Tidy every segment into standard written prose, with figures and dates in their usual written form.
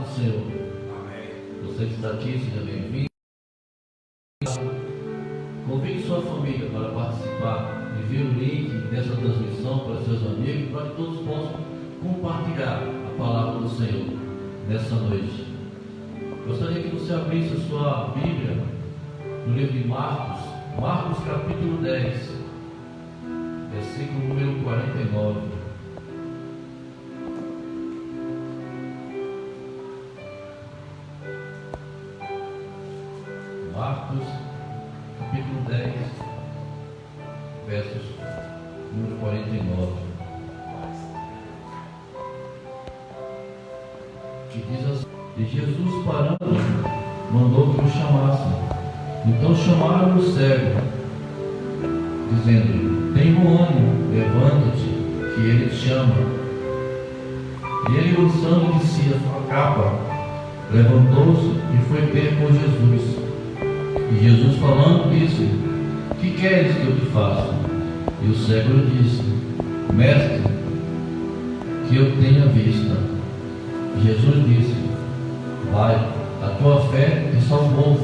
do Senhor. Amém. Você que está aqui, seja bem-vindo. Convide sua família para participar. Envie o link dessa transmissão para seus amigos, para que todos possam compartilhar a palavra do Senhor nessa noite. Gostaria que você abrisse a sua Bíblia no livro de Marcos, Marcos capítulo 10, versículo número 49. Marcos capítulo 10, versos número 49, que diz assim: e Jesus, parando, mandou que o chamassem. Então chamaram o cego, dizendo: tem bom ânimo, levanta-te, que ele te chama. E ele, lançando de si a sua capa, levantou-se e foi ter com Jesus. E Jesus, falando, disse: que queres que eu te faça? E o cego lhe disse: mestre, que eu tenha vista. Jesus disse: vai, a tua fé te salvou.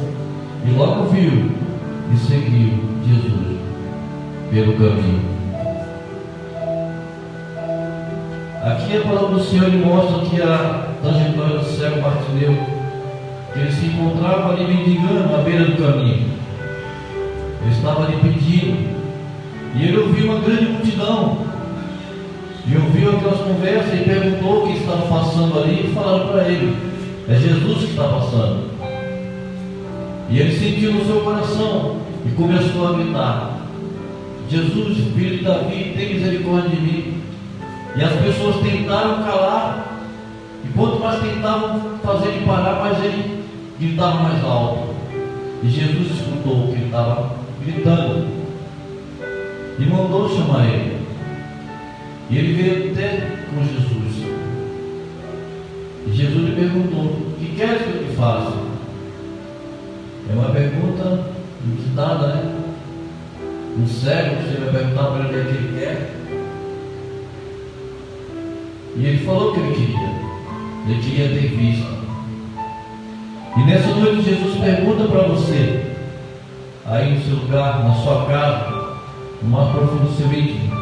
E logo viu e seguiu Jesus pelo caminho. Aqui a palavra do Senhor mostra que a trajetória do cego Bartimeu, ele se encontrava ali mendigando à beira do caminho. Ele estava ali pedindo. E ele ouviu uma grande multidão. E ouviu aquelas conversas e perguntou o que estava passando ali. E falaram para ele: é Jesus que está passando. E ele sentiu no seu coração e começou a gritar: Jesus, filho de Davi, tem misericórdia de mim. E as pessoas tentaram calar. E quanto mais tentavam fazer ele parar, mais ele gritava mais alto. E Jesus escutou que ele estava gritando e mandou chamar ele. E ele veio até com Jesus. E Jesus lhe perguntou: o que queres que eu te faça? É uma pergunta inusitada, né? Um cego, você vai perguntar para ele o que ele quer. E ele falou o que ele queria. Ele queria ter vista. E nessa noite Jesus pergunta para você, aí no seu lugar, na sua casa, no mais profundo do seu íntimo: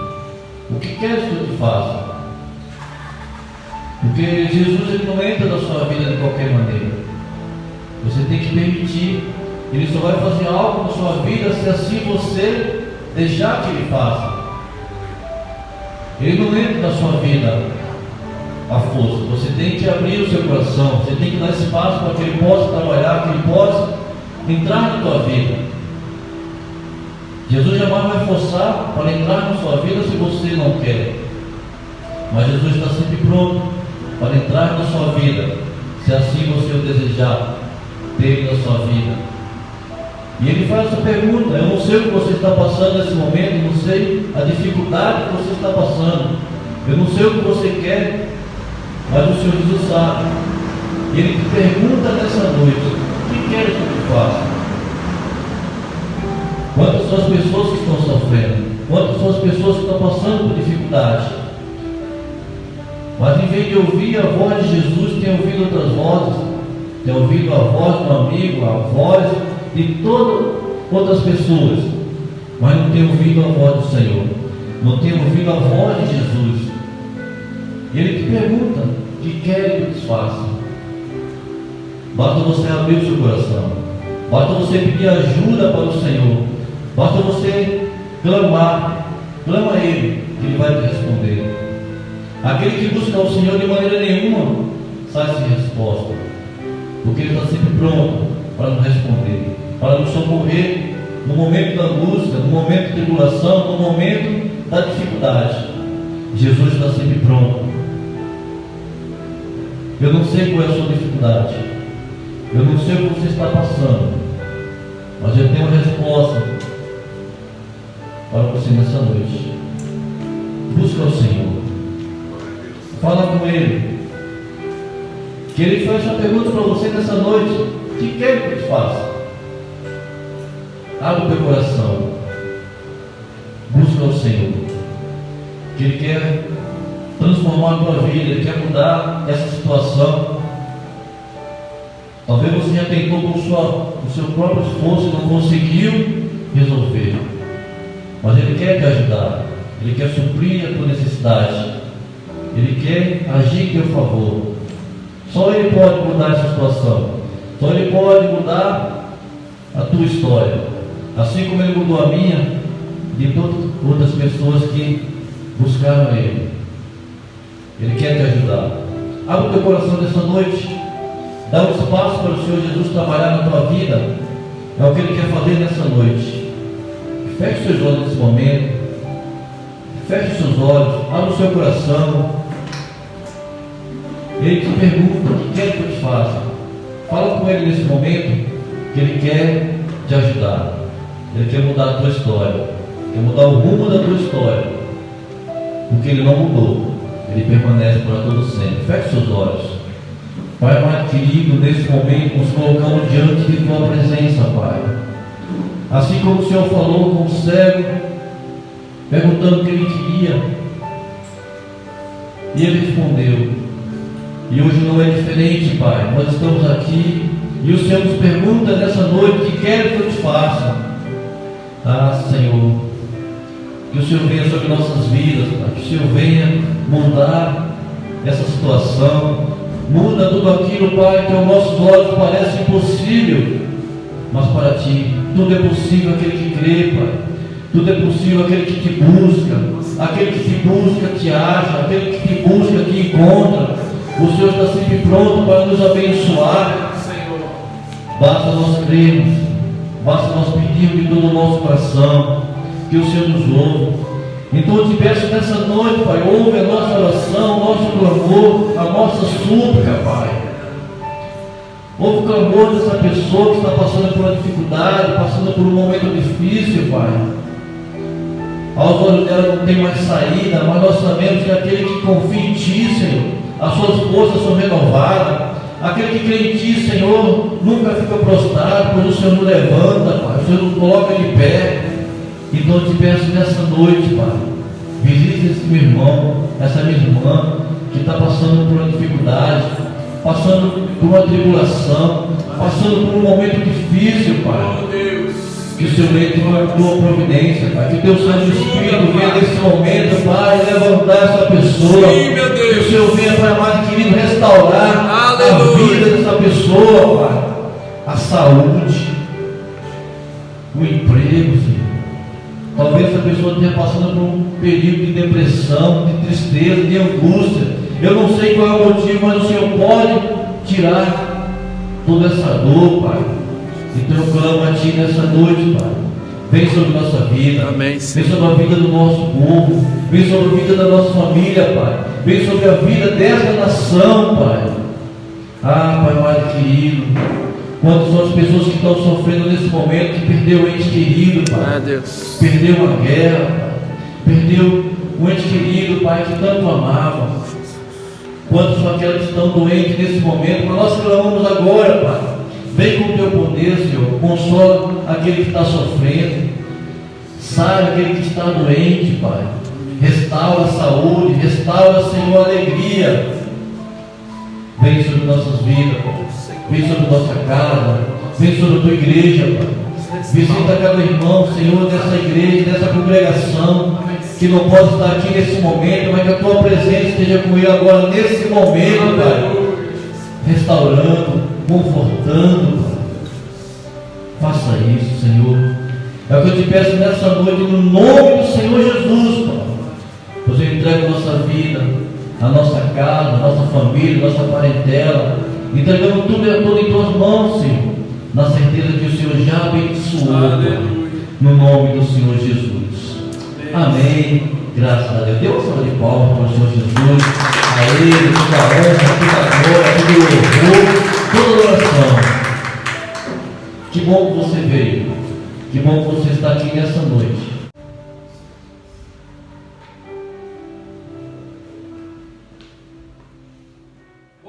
o que queres que eu te faça? Porque Jesus, ele não entra na sua vida de qualquer maneira. Você tem que permitir. Ele só vai fazer algo na sua vida se assim você deixar que ele faça. Ele não entra na sua vida à força. Você tem que abrir o seu coração. Você tem que dar espaço para que ele possa trabalhar, que ele possa entrar na tua vida. Jesus jamais vai forçar para entrar na sua vida se você não quer. Mas Jesus está sempre pronto para entrar na sua vida, se assim você o desejar, ter ele na sua vida. E ele faz essa pergunta: eu não sei o que você está passando nesse momento, eu não sei a dificuldade que você está passando, eu não sei o que você quer, mas o Senhor Jesus sabe. E ele te pergunta nessa noite: o que queres que eu te faça? Quantas são as pessoas que estão sofrendo? Quantas são as pessoas que estão passando por dificuldade? Mas em vez de ouvir a voz de Jesus, tem ouvido outras vozes. Tem ouvido a voz do amigo, a voz de todas outras pessoas, mas não tem ouvido a voz do Senhor, não tem ouvido a voz de Jesus. E ele te pergunta: o que quer que eu te faça? Basta você abrir o seu coração, basta você pedir ajuda para o Senhor, basta você clamar. Clama a Ele, que Ele vai te responder. Aquele que busca o Senhor de maneira nenhuma sai sem resposta, porque Ele está sempre pronto para nos responder, para nos socorrer no momento da angústia, no momento de tribulação, no momento da dificuldade. Jesus está sempre pronto. Eu não sei qual é a sua dificuldade, eu não sei o que você está passando, mas eu tenho uma resposta para você nessa noite. Busca o Senhor, fala com Ele, que Ele faz essa pergunta para você nessa noite: o que quer que eu te faça? Abre o teu coração, busca o Senhor, que Ele quer transformar a tua vida, Ele quer mudar essa situação. tentou com o seu próprio esforço e não conseguiu resolver. Mas Ele quer te ajudar, Ele quer suprir a tua necessidade, Ele quer agir em teu favor. Só Ele pode mudar essa situação, só Ele pode mudar a tua história, assim como Ele mudou a minha e de todas outras pessoas que buscaram Ele. Ele quer te ajudar. Abre o teu coração nessa noite, dá um espaço para o Senhor Jesus trabalhar na tua vida. É o que Ele quer fazer nessa noite. Feche os seus olhos nesse momento, feche os seus olhos, abre o seu coração. Ele te pergunta: o que quer que eu te faça? Fala com Ele nesse momento, que Ele quer te ajudar. Ele quer mudar a tua história, quer mudar o rumo da tua história, porque Ele não mudou, Ele permanece para todo sempre. Feche seus olhos. Pai amado querido, nesse momento nos colocamos diante de tua presença, Pai. Assim como o Senhor falou com o cego, perguntando o que ele queria, e ele respondeu. E hoje não é diferente, Pai. Nós estamos aqui e o Senhor nos pergunta nessa noite: o que quer que eu te faça? Ah, Senhor, que o Senhor venha sobre nossas vidas, Pai. Que o Senhor venha mudar essa situação. Muda tudo aquilo, Pai, que aos nossos olhos parece impossível, mas para Ti tudo é possível aquele que crê, Pai. Tudo é possível aquele que te busca. Aquele que te busca te acha. Aquele que te busca te encontra. O Senhor está sempre pronto para nos abençoar. Basta nós crermos, basta nós pedirmos de todo o nosso coração, que o Senhor nos ouve. Então eu te peço nessa noite, Pai, ouve a nossa oração, o nosso clamor, a nossa súplica, Pai. Ouve o clamor dessa pessoa que está passando por uma dificuldade, passando por um momento difícil, Pai. Aos olhos dela não tem mais saída, mas nós sabemos que aquele que confia em Ti, Senhor, as suas forças são renovadas. Aquele que crê em Ti, Senhor, nunca fica prostrado, pois o Senhor nos levanta, Pai. O Senhor nos coloca de pé. Então eu te peço nessa noite, Pai, visite esse meu irmão, essa minha irmã, que está passando por uma dificuldade, passando por uma tribulação, passando por um momento difícil, Pai. Que o Senhor entre com a tua providência, Pai. Que o teu Santo Espírito venha nesse momento, Pai, levantar essa pessoa. Sim, meu Deus. Que o Senhor venha, Pai amado querido, restaurar Aleluia. a vida dessa pessoa, Pai. A saúde, o emprego, Senhor. Talvez essa pessoa esteja passando por um período de depressão, de tristeza, de angústia. Eu não sei qual é o motivo, mas o Senhor pode tirar toda essa dor, Pai. Então eu clamo a Ti nessa noite, Pai. Vem sobre nossa vida. Amém. Vem sobre a vida do nosso povo. Vem sobre a vida da nossa família, Pai. Vem sobre a vida desta nação, Pai. Ah, Pai amado querido, quantas são as pessoas que estão sofrendo nesse momento, que perdeu o ente querido, Pai. Deus. Perdeu uma guerra, Pai. Perdeu o ente querido, Pai, que tanto amava. Quantos são aquelas que estão doentes nesse momento? Mas nós clamamos agora, Pai. Vem com o Teu poder, Senhor. Consola aquele que está sofrendo. Sara aquele que está doente, Pai. Restaura a saúde. Restaura, Senhor, a alegria. Vem sobre nossas vidas, Pai. Vem sobre nossa casa. Vem sobre a Tua igreja, Pai. Visita cada irmão, Senhor, dessa igreja, dessa congregação, que não pode estar aqui nesse momento, mas que a Tua presença esteja com ele agora, nesse momento, Pai. Restaurando, confortando, Pai. Faça isso, Senhor. É o que eu te peço nessa noite, no nome do Senhor Jesus, Pai. Pois eu entrego a nossa vida, a nossa casa, a nossa família, a nossa parentela. Entregamos tudo em Tuas mãos, Senhor, na certeza que o Senhor já abençoou, Pai, no nome do Senhor Jesus. Amém. Graças a Deus. Dê uma salva de palmas para o Senhor Jesus. A Ele, toda a honra, toda a glória, todo o louvor, toda a oração. Que bom que você veio. Que bom que você está aqui nessa noite.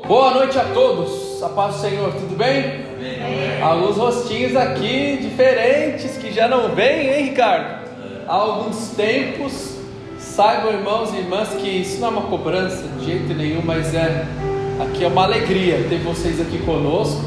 Boa noite a todos, a paz do Senhor, tudo bem? Amém. Alguns rostinhos aqui diferentes que já não vêm, hein, Ricardo? Há alguns tempos. Saibam, irmãos e irmãs, que isso não é uma cobrança de jeito nenhum, mas aqui é uma alegria ter vocês aqui conosco.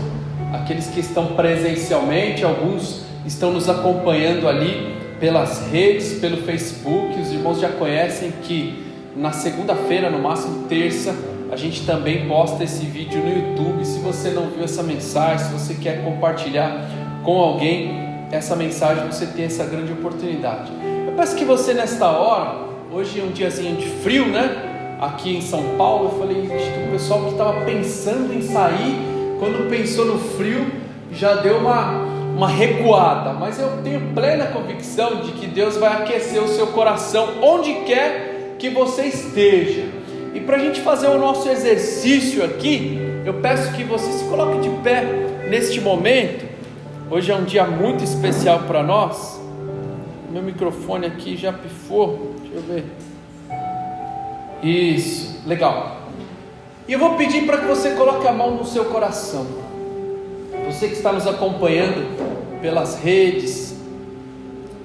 aqueles que estão presencialmente, alguns estão nos acompanhando ali pelas redes, pelo Facebook. Os irmãos já conhecem que na segunda-feira, no máximo terça, a gente também posta esse vídeo no YouTube. Se você não viu essa mensagem, se você quer compartilhar com alguém essa mensagem, você tem essa grande oportunidade. Eu peço que você, nesta hora, hoje é um diazinho de frio, né? Aqui em São Paulo, eu falei, o pessoal que estava pensando em sair, quando pensou no frio, já deu uma recuada. Mas eu tenho plena convicção de que Deus vai aquecer o seu coração onde quer que você esteja. E para a gente fazer o nosso exercício aqui, eu peço que você se coloque de pé neste momento. Hoje é um dia muito especial para nós. Meu microfone aqui já pifou, deixa eu ver. Isso, legal. E eu vou pedir para que você coloque a mão no seu coração. Você que está nos acompanhando pelas redes,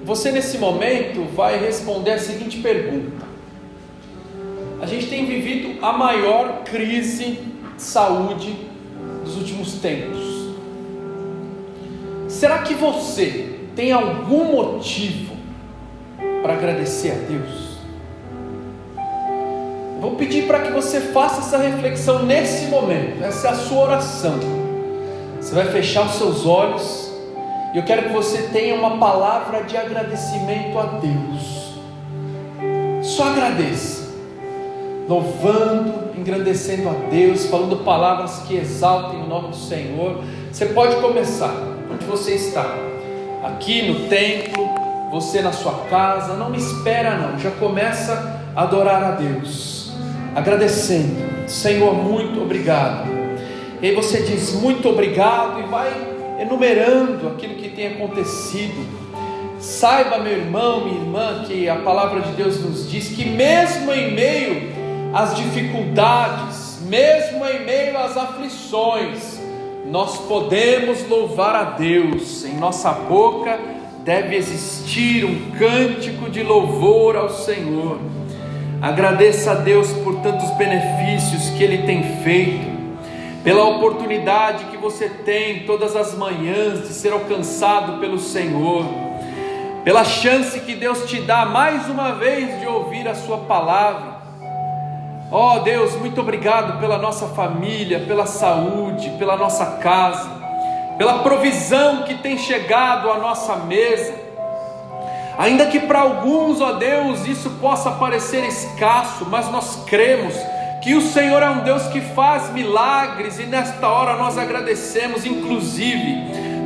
você nesse momento vai responder a seguinte pergunta: a gente tem vivido a maior crise de saúde dos últimos tempos. Será que você tem algum motivo para agradecer a Deus? Vou pedir para que você faça essa reflexão nesse momento. Essa é a sua oração. Você vai fechar os seus olhos e eu quero que você tenha uma palavra de agradecimento a Deus. Só agradeça, louvando, engrandecendo a Deus, falando palavras que exaltem o nome do Senhor. Você pode começar onde você está, aqui no templo, você na sua casa. Não me espera não, já começa a adorar a Deus, agradecendo: Senhor, muito obrigado. E aí você diz muito obrigado e vai enumerando aquilo que tem acontecido. Saiba, meu irmão, minha irmã, que a palavra de Deus nos diz que mesmo em meio às dificuldades, mesmo em meio às aflições, nós podemos louvar a Deus. Em nossa boca deve existir um cântico de louvor ao Senhor. Agradeça a Deus por tantos benefícios que Ele tem feito, pela oportunidade que você tem todas as manhãs de ser alcançado pelo Senhor, pela chance que Deus te dá mais uma vez de ouvir a sua palavra. Ó Deus, muito obrigado pela nossa família, pela saúde, pela nossa casa, pela provisão que tem chegado à nossa mesa. Ainda que para alguns, ó Deus, isso possa parecer escasso, mas nós cremos que o Senhor é um Deus que faz milagres, e nesta hora nós agradecemos, inclusive,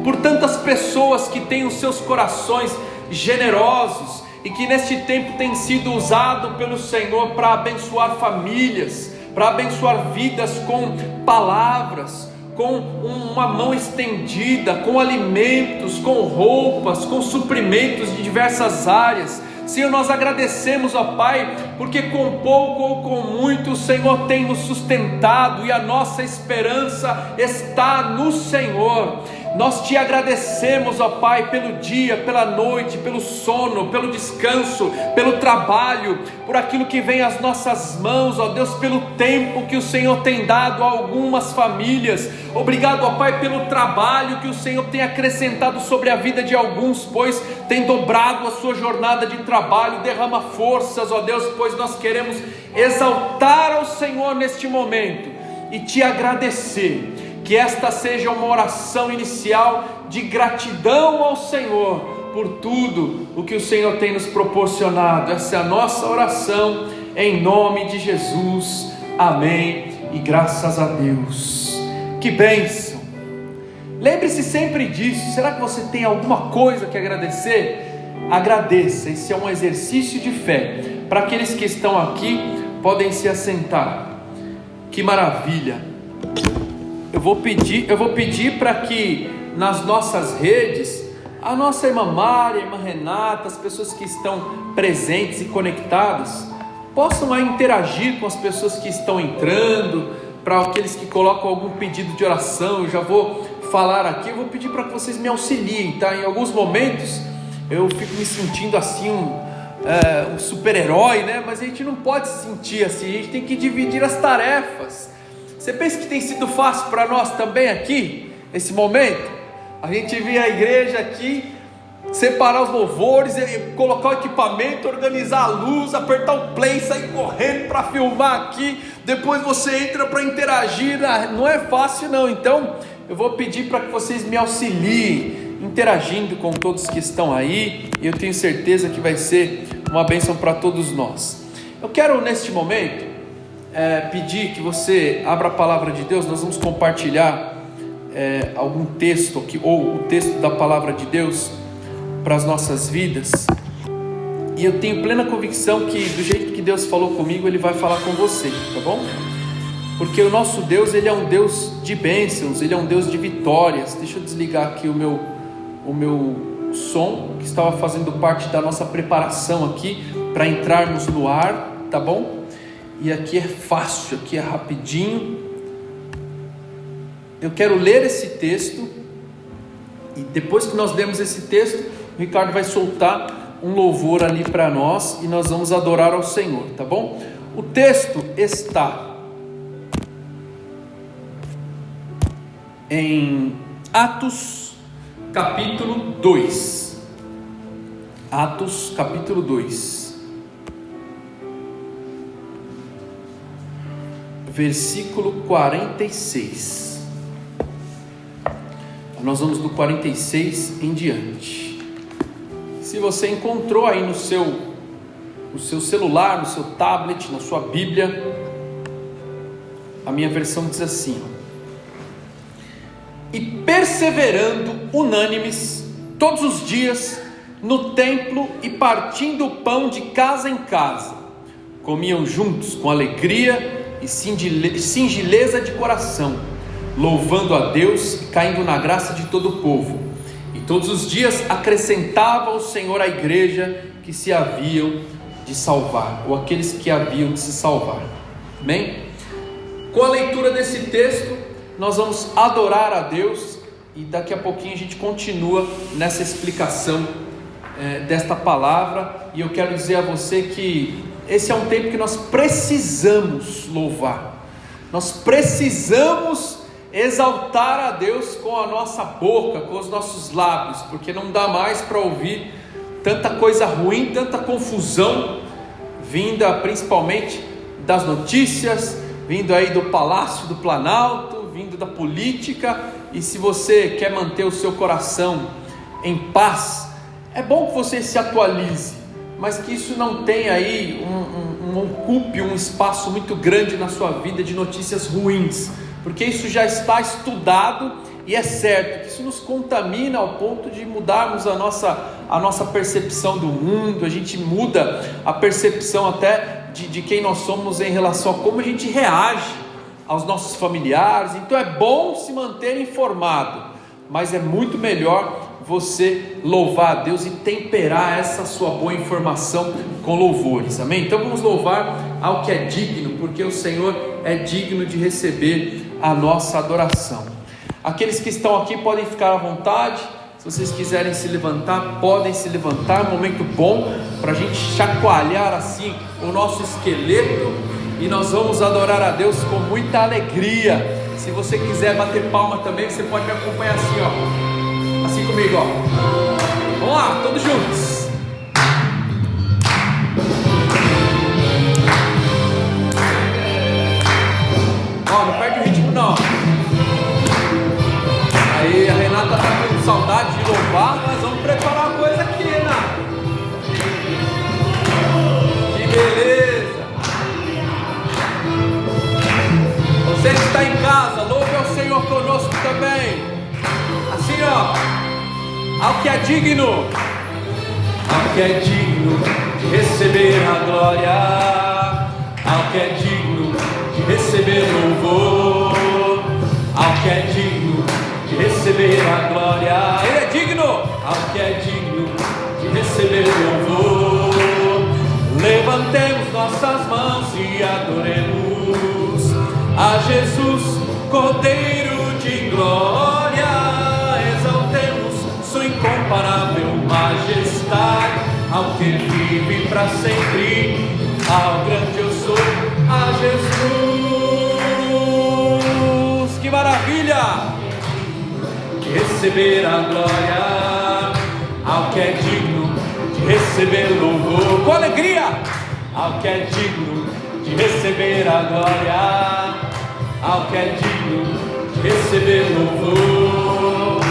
por tantas pessoas que têm os seus corações generosos e que neste tempo tem sido usado pelo Senhor para abençoar famílias, para abençoar vidas com palavras, com uma mão estendida, com alimentos, com roupas, com suprimentos de diversas áreas. Senhor, nós agradecemos, ó Pai, porque com pouco ou com muito o Senhor tem nos sustentado e a nossa esperança está no Senhor. Nós te agradecemos, ó Pai, pelo dia, pela noite, pelo sono, pelo descanso, pelo trabalho, por aquilo que vem às nossas mãos, ó Deus, pelo tempo que o Senhor tem dado a algumas famílias. Obrigado, ó Pai, pelo trabalho que o Senhor tem acrescentado sobre a vida de alguns, pois tem dobrado a sua jornada de trabalho. Derrama forças, ó Deus, pois nós queremos exaltar ao Senhor neste momento e te agradecer. Que esta seja uma oração inicial de gratidão ao Senhor por tudo o que o Senhor tem nos proporcionado. Essa é a nossa oração, em nome de Jesus, amém, e graças a Deus. Que bênção! Lembre-se sempre disso. Será que você tem alguma coisa que agradecer? Agradeça. Esse é um exercício de fé. Para aqueles que estão aqui, podem se assentar. Que maravilha! Eu vou pedir para que nas nossas redes, a nossa irmã Mária, a irmã Renata, as pessoas que estão presentes e conectadas, possam aí interagir com as pessoas que estão entrando, para aqueles que colocam algum pedido de oração. Eu já vou falar aqui, eu vou pedir para que vocês me auxiliem, tá? Em alguns momentos eu fico me sentindo assim um super-herói, né? Mas a gente não pode se sentir assim, a gente tem que dividir as tarefas. Você pensa que tem sido fácil para nós também aqui? esse momento? A gente vir à igreja aqui, separar os louvores, colocar o equipamento, organizar a luz, apertar o play, sair correndo para filmar aqui, depois você entra para interagir, não é fácil não. Então eu vou pedir para que vocês me auxiliem, interagindo com todos que estão aí, e eu tenho certeza que vai ser uma bênção para todos nós. Eu quero neste momento pedir que você abra a palavra de Deus. Nós vamos compartilhar algum texto aqui, ou o texto da palavra de Deus para as nossas vidas, e eu tenho plena convicção que do jeito que Deus falou comigo, Ele vai falar com você, tá bom? Porque o nosso Deus, Ele é um Deus de bênçãos, Ele é um Deus de vitórias. Deixa eu desligar aqui o meu som, que estava fazendo parte da nossa preparação aqui, para entrarmos no ar, tá bom? E aqui é fácil, aqui é rapidinho. Eu quero ler esse texto, e depois que nós lemos esse texto, o Ricardo vai soltar um louvor ali para nós, e nós vamos adorar ao Senhor, tá bom? O texto está em Atos capítulo 2. Atos capítulo 2, versículo 46. Nós vamos do 46 em diante. Se você encontrou aí no seu celular, no seu tablet, na sua Bíblia, a minha versão diz assim: e perseverando unânimes todos os dias no templo e partindo o pão de casa em casa, comiam juntos com alegria e singeleza de coração, louvando a Deus e caindo na graça de todo o povo. E todos os dias acrescentava o Senhor à igreja que se haviam de salvar, ou aqueles que haviam de se salvar. Amém? Com a leitura desse texto, nós vamos adorar a Deus, e daqui a pouquinho a gente continua nessa explicação desta palavra. E eu quero dizer a você que esse é um tempo que nós precisamos louvar, nós precisamos exaltar a Deus com a nossa boca, com os nossos lábios, porque não dá mais para ouvir tanta coisa ruim, tanta confusão, vinda principalmente das notícias, vindo aí do Palácio do Planalto, vindo da política. E se você quer manter o seu coração em paz, é bom que você se atualize, mas que isso não tenha aí ocupe um espaço muito grande na sua vida de notícias ruins, porque isso já está estudado, e é certo que isso nos contamina ao ponto de mudarmos a nossa percepção do mundo. A gente muda a percepção até de quem nós somos em relação a como a gente reage aos nossos familiares. Então é bom se manter informado, mas é muito melhor você louvar a Deus e temperar essa sua boa informação com louvores, amém? Então vamos louvar ao que é digno, porque o Senhor é digno de receber a nossa adoração. Aqueles que estão aqui podem ficar à vontade. Se vocês quiserem se levantar, podem se levantar. É um momento bom para a gente chacoalhar assim o nosso esqueleto, e nós vamos adorar a Deus com muita alegria. Se você quiser bater palma também, você pode me acompanhar assim, ó, assim comigo, ó. Vamos lá, todos juntos. Ó, não perde o ritmo não. Aí a Renata tá com saudade de louvar. Nós vamos preparar uma coisa aqui, Renata. Que beleza. Você que está em casa, louve ao Senhor conosco também. Assim, ó, ao que é digno, ao que é digno de receber a glória, ao que é digno de receber louvor, ao que é digno de receber a glória. Ele é digno, ao que é digno de receber louvor. Levantemos nossas mãos e adoremos a Jesus, Cordeiro de glória. Exaltemos sua incomparável majestade, ao que vive para sempre, ao grande eu sou, a Jesus. Que maravilha! de receber a glória, ao que é digno de receber louvor, com alegria, ao que é digno de receber a glória, ao que é digno de receber louvor.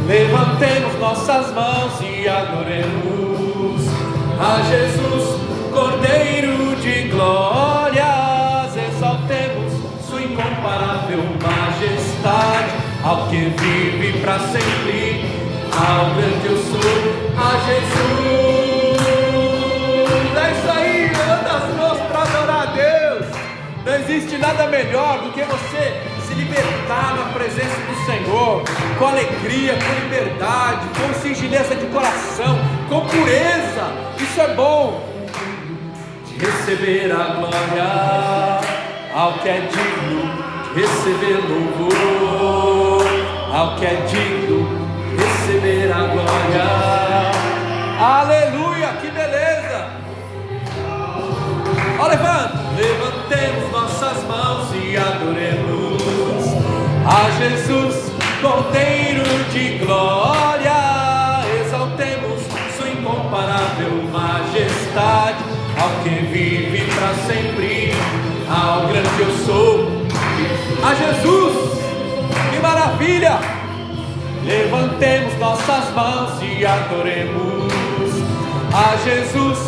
Levantemos nossas mãos e adoremos a Jesus, Cordeiro de glórias, exaltemos sua incomparável majestade, ao que vive para sempre, ao grande eu sou, a Jesus. É isso aí, levanta as mãos para adorar a Deus. Não existe nada melhor do que você se libertar na presença do Senhor, com alegria, com liberdade, com singeleza de coração, com pureza. Isso é bom. De receber a glória, ao que é digno de receber louvor, ao que é digno de receber a glória. Aleluia, que beleza! Ó, levantemos nossas mãos e adoremos a Jesus, Cordeiro de glória, exaltemos sua incomparável majestade, ao que vive para sempre, ao grande eu sou, a Jesus. Que maravilha! Levantemos nossas mãos e adoremos a Jesus,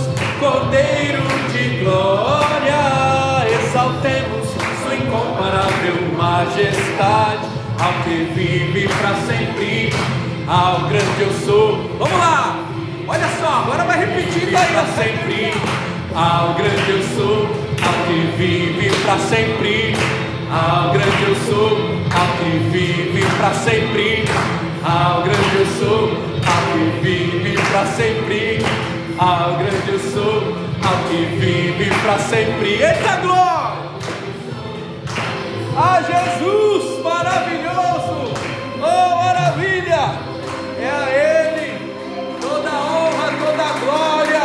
Cordeiro de glória, exaltemos sua incomparável majestade, ao que vive para sempre, ao grande eu sou. Vamos lá! Olha só, agora vai repetindo aí, para sempre, ao grande eu sou, ao que vive para sempre, ao grande eu sou, ao que vive para sempre, ao grande eu sou, ao que vive para sempre, ao grande eu sou, ao que vive para sempre. Eita glória! A Jesus, maravilhoso! Oh, maravilha! É a Ele toda a honra, toda a glória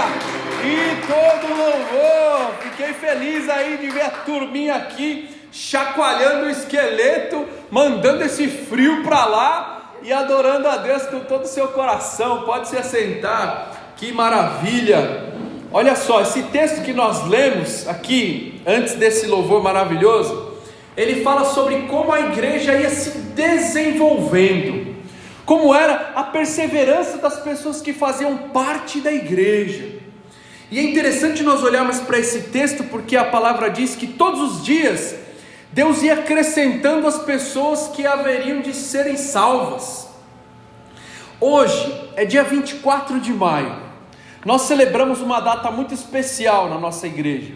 e todo o louvor. Fiquei feliz aí de ver a turminha aqui chacoalhando o esqueleto, mandando esse frio para lá e adorando a Deus com todo o seu coração. Pode se assentar, que maravilha! Olha só, esse texto que nós lemos aqui, antes desse louvor maravilhoso, ele fala sobre como a igreja ia se desenvolvendo, como era a perseverança das pessoas que faziam parte da igreja. E é interessante nós olharmos para esse texto, porque a palavra diz que todos os dias Deus ia acrescentando as pessoas que haveriam de serem salvas. Hoje é dia 24 de maio, nós celebramos uma data muito especial na nossa igreja.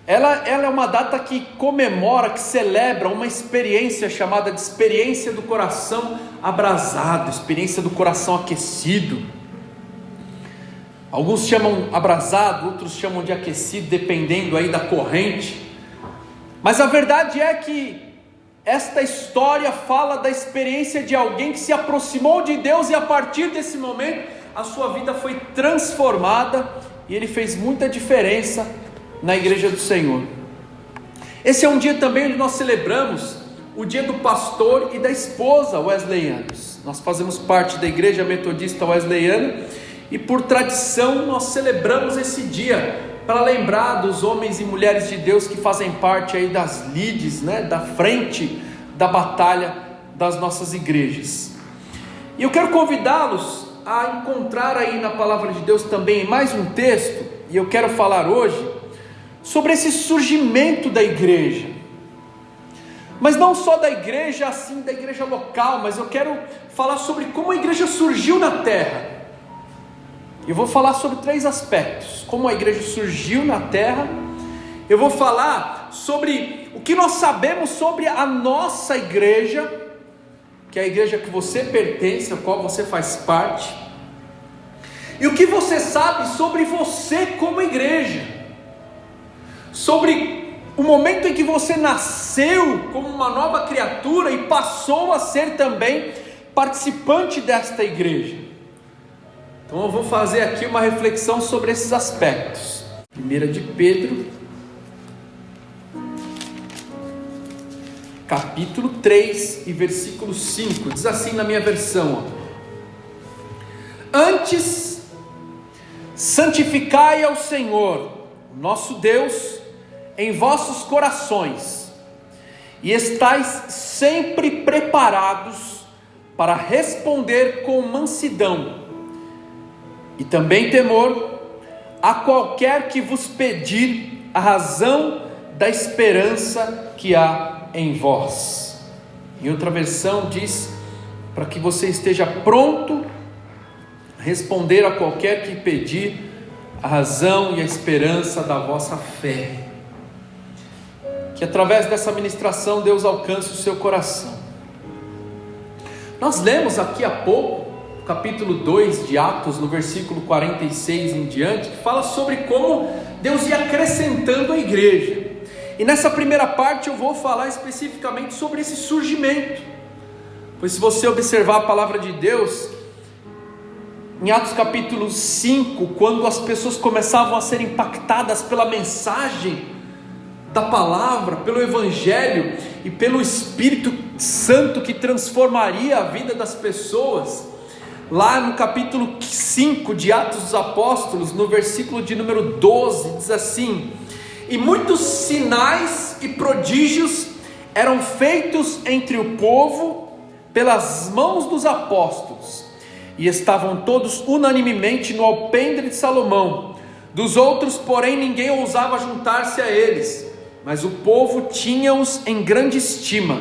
Ela é uma data que comemora, que celebra uma experiência chamada de experiência do coração abrasado, experiência do coração aquecido. Alguns chamam abrasado, outros chamam de aquecido, dependendo aí da corrente. Mas a verdade é que esta história fala da experiência de alguém que se aproximou de Deus e a partir desse momento a sua vida foi transformada e ele fez muita diferença na igreja do Senhor. Esse é um dia também onde nós celebramos o dia do pastor e da esposa wesleyanos. Nós fazemos parte da igreja metodista wesleyana e por tradição nós celebramos esse dia para lembrar dos homens e mulheres de Deus que fazem parte aí das lides, né, da frente da batalha das nossas igrejas. E eu quero convidá-los a encontrar aí na palavra de Deus também mais um texto, e eu quero falar hoje sobre esse surgimento da igreja, mas não só da igreja assim, da igreja local, mas eu quero falar sobre como a igreja surgiu na terra. Eu vou falar sobre 3 aspectos: como a igreja surgiu na terra, eu vou falar sobre o que nós sabemos sobre a nossa igreja, que é a igreja que você pertence, a qual você faz parte, e o que você sabe sobre você como igreja, sobre o momento em que você nasceu como uma nova criatura e passou a ser também participante desta igreja. Então eu vou fazer aqui uma reflexão sobre esses aspectos. 1 de Pedro, capítulo 3 e versículo 5, diz assim na minha versão: antes, santificai ao Senhor, nosso Deus, em vossos corações, e estais sempre preparados para responder com mansidão e também temor a qualquer que vos pedir a razão da esperança que há em vós. Em outra versão diz, para que você esteja pronto a responder a qualquer que pedir a razão e a esperança da vossa fé. Que através dessa ministração Deus alcance o seu coração. Nós lemos aqui há pouco o capítulo 2 de Atos, no versículo 46 em diante, que fala sobre como Deus ia acrescentando a igreja. E nessa primeira parte eu vou falar especificamente sobre esse surgimento, pois se você observar a palavra de Deus, em Atos capítulo 5, quando as pessoas começavam a ser impactadas pela mensagem da palavra, pelo Evangelho e pelo Espírito Santo que transformaria a vida das pessoas, lá no capítulo 5 de Atos dos Apóstolos, no versículo de número 12, diz assim: e muitos sinais e prodígios eram feitos entre o povo pelas mãos dos apóstolos, e estavam todos unanimemente no alpendre de Salomão. Dos outros, porém, ninguém ousava juntar-se a eles, mas o povo tinha-os em grande estima,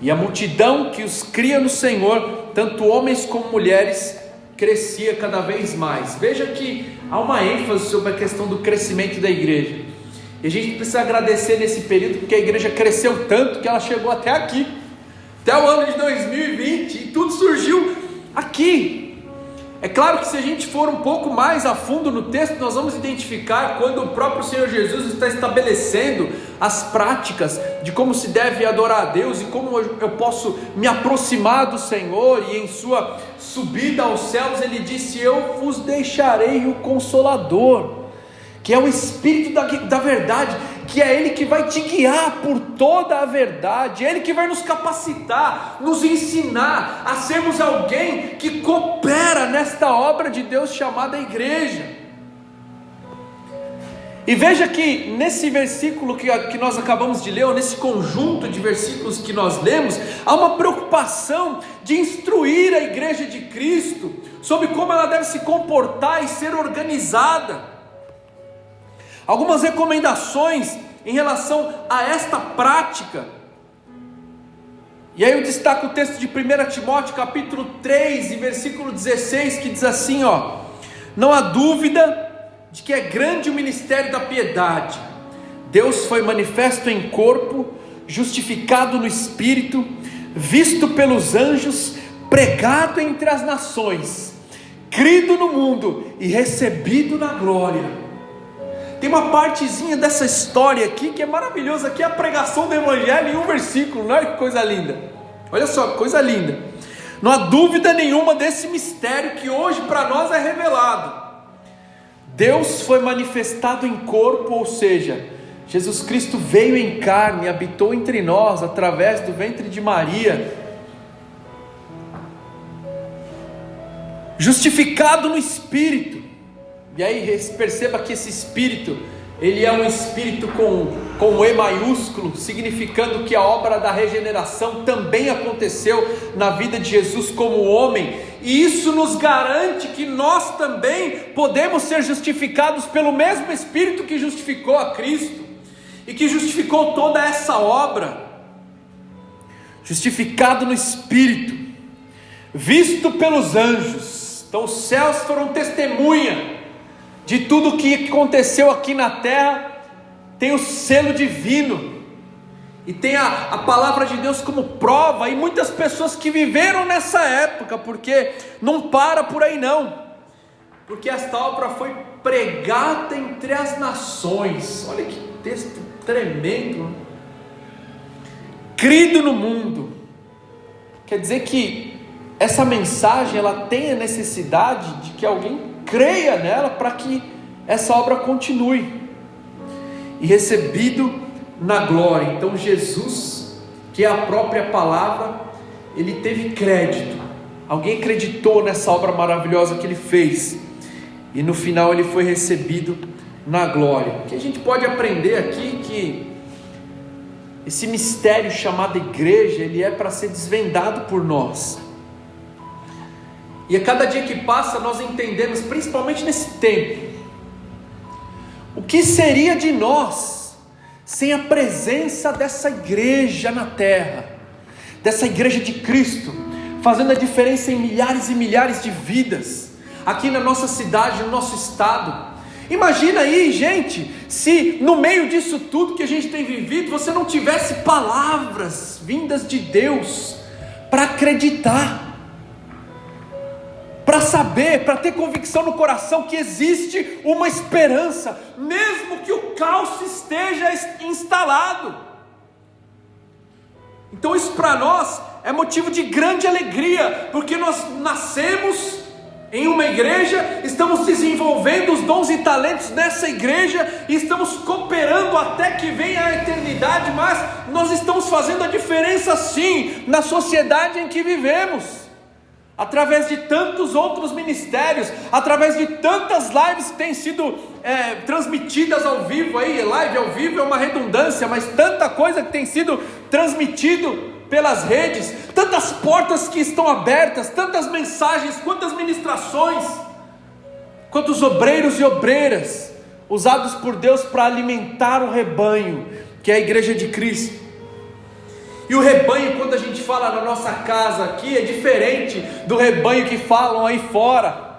e a multidão que os cria no Senhor, tanto homens como mulheres, crescia cada vez mais. Veja que há uma ênfase sobre a questão do crescimento da igreja, e a gente precisa agradecer nesse período, porque a igreja cresceu tanto que ela chegou até aqui, até o ano de 2020, e tudo surgiu aqui. É claro que se a gente for um pouco mais a fundo no texto, nós vamos identificar quando o próprio Senhor Jesus está estabelecendo as práticas de como se deve adorar a Deus e como eu posso me aproximar do Senhor. E em sua subida aos céus ele disse: eu vos deixarei o Consolador, que é o Espírito da verdade, que é Ele que vai te guiar por toda a verdade, Ele que vai nos capacitar, nos ensinar a sermos alguém que coopera nesta obra de Deus chamada igreja. E veja que nesse versículo que nós acabamos de ler, ou nesse conjunto de versículos que nós lemos, há uma preocupação de instruir a igreja de Cristo sobre como ela deve se comportar e ser organizada. Algumas recomendações em relação a esta prática. E aí eu destaco o texto de 1 Timóteo capítulo 3 e versículo 16, que diz assim, não há dúvida de que é grande o ministério da piedade. Deus foi manifesto em corpo, justificado no Espírito, visto pelos anjos, pregado entre as nações, crido no mundo e recebido na glória. Tem uma partezinha dessa história aqui que é maravilhosa, que é a pregação do Evangelho em um versículo. Não é que coisa linda? Olha só, coisa linda. Não há dúvida nenhuma desse mistério que hoje para nós é revelado. Deus foi manifestado em corpo, ou seja, Jesus Cristo veio em carne, habitou entre nós através do ventre de Maria, justificado no Espírito. E aí perceba que esse Espírito, ele é um Espírito com E maiúsculo, significando que a obra da regeneração também aconteceu na vida de Jesus como homem, e isso nos garante que nós também podemos ser justificados pelo mesmo Espírito que justificou a Cristo, e que justificou toda essa obra. Justificado no Espírito, visto pelos anjos. Então os céus foram testemunha de tudo o que aconteceu aqui na terra. Tem o selo divino, e tem a palavra de Deus como prova, e muitas pessoas que viveram nessa época, porque não para por aí não, porque esta obra foi pregada entre as nações. Olha que texto tremendo. Crido no mundo, quer dizer que essa mensagem, ela tem a necessidade de que alguém creia nela para que essa obra continue, e recebido na glória. Então Jesus que é a própria palavra, ele teve crédito. Alguém acreditou nessa obra maravilhosa que ele fez, e no final ele foi recebido na glória. O que a gente pode aprender aqui que esse mistério chamado igreja, ele é para ser desvendado por nós. E a cada dia que passa nós entendemos, principalmente nesse tempo, o que seria de nós sem a presença dessa igreja na terra, dessa igreja de Cristo, fazendo a diferença em milhares e milhares de vidas, aqui na nossa cidade, no nosso estado. Imagina aí, gente, se no meio disso tudo que a gente tem vivido, você não tivesse palavras vindas de Deus para acreditar, para saber, para ter convicção no coração que existe uma esperança, mesmo que o caos esteja instalado. Então isso para nós é motivo de grande alegria, porque nós nascemos em uma igreja, estamos desenvolvendo os dons e talentos dessa igreja, e estamos cooperando até que venha a eternidade, mas nós estamos fazendo a diferença sim, na sociedade em que vivemos, através de tantos outros ministérios, através de tantas lives que têm sido transmitidas ao vivo, aí, live ao vivo é uma redundância, mas tanta coisa que tem sido transmitido pelas redes, tantas portas que estão abertas, tantas mensagens, quantas ministrações, quantos obreiros e obreiras usados por Deus para alimentar o rebanho, que é a igreja de Cristo. E o rebanho, quando a gente fala na nossa casa aqui, é diferente do rebanho que falam aí fora,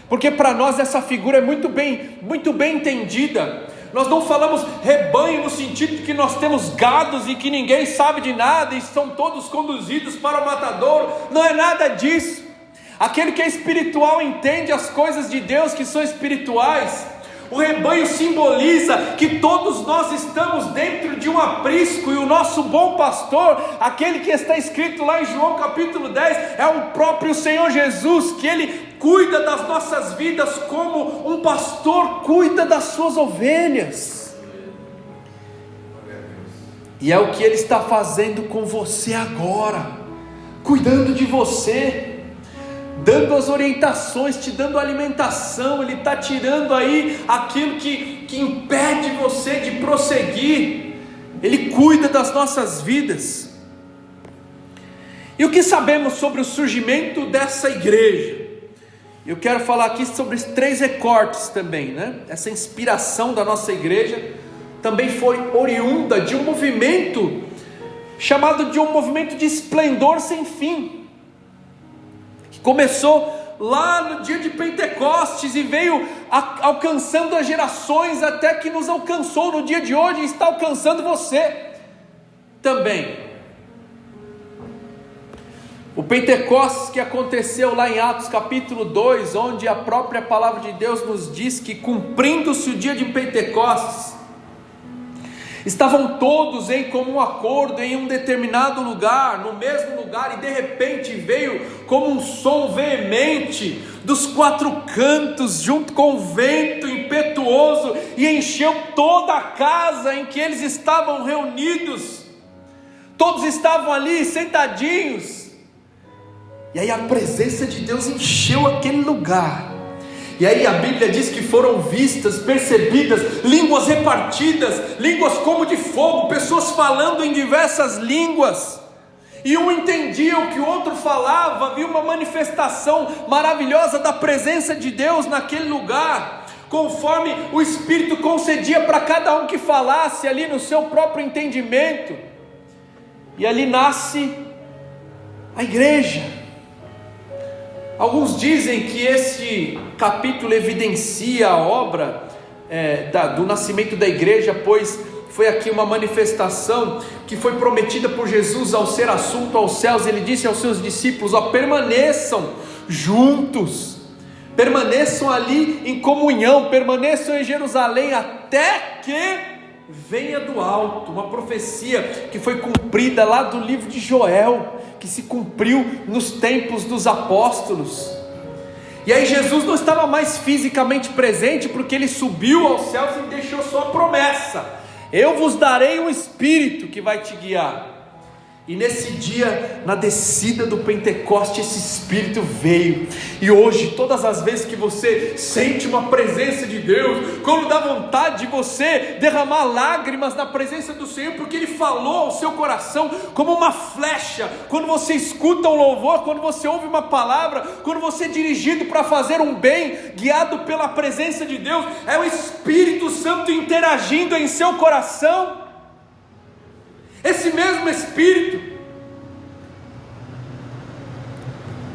porque para nós essa figura é muito bem entendida. Nós não falamos rebanho no sentido de que nós temos gados e que ninguém sabe de nada e são todos conduzidos para o matadouro. Não é nada disso. Aquele que é espiritual entende as coisas de Deus que são espirituais. O rebanho simboliza que todos nós estamos dentro de um aprisco, e o nosso bom pastor, aquele que está escrito lá em João capítulo 10, é o próprio Senhor Jesus, que Ele cuida das nossas vidas como um pastor cuida das suas ovelhas. E é o que Ele está fazendo com você agora, cuidando de você, dando as orientações, te dando alimentação. Ele está tirando aí aquilo que impede você de prosseguir. Ele cuida das nossas vidas. E o que sabemos sobre o surgimento dessa igreja? Eu quero falar aqui sobre 3 recortes também, né? Essa inspiração da nossa igreja também foi oriunda de um movimento chamado de um movimento de esplendor sem fim, que começou lá no dia de Pentecostes e veio alcançando as gerações até que nos alcançou no dia de hoje e está alcançando você também. O Pentecostes que aconteceu lá em Atos capítulo 2, onde a própria palavra de Deus nos diz que, cumprindo-se o dia de Pentecostes, estavam todos em comum acordo em um determinado lugar, no mesmo lugar, e de repente veio como um som veemente dos 4 cantos, junto com o vento impetuoso, e encheu toda a casa em que eles estavam reunidos. Todos estavam ali sentadinhos, e aí a presença de Deus encheu aquele lugar. E aí a Bíblia diz que foram vistas, percebidas, línguas repartidas, línguas como de fogo, pessoas falando em diversas línguas, e um entendia o que o outro falava. Havia uma manifestação maravilhosa da presença de Deus naquele lugar, conforme o Espírito concedia para cada um que falasse ali no seu próprio entendimento. E ali nasce a igreja. Alguns dizem que esse capítulo evidencia a obra do nascimento da igreja, pois foi aqui uma manifestação que foi prometida por Jesus ao ser assunto aos céus. Ele disse aos seus discípulos: permaneçam juntos, permaneçam ali em comunhão, permaneçam em Jerusalém até que venha do alto. Uma profecia que foi cumprida lá do livro de Joel, que se cumpriu nos tempos dos apóstolos. E aí Jesus não estava mais fisicamente presente, porque ele subiu aos céus e deixou sua promessa: eu vos darei um Espírito que vai te guiar. E nesse dia, na descida do Pentecoste, esse Espírito veio. E hoje, todas as vezes que você sente uma presença de Deus, quando dá vontade de você derramar lágrimas na presença do Senhor, porque Ele falou ao seu coração como uma flecha, quando você escuta um louvor, quando você ouve uma palavra, quando você é dirigido para fazer um bem, guiado pela presença de Deus, é o Espírito Santo interagindo em seu coração. Esse mesmo Espírito,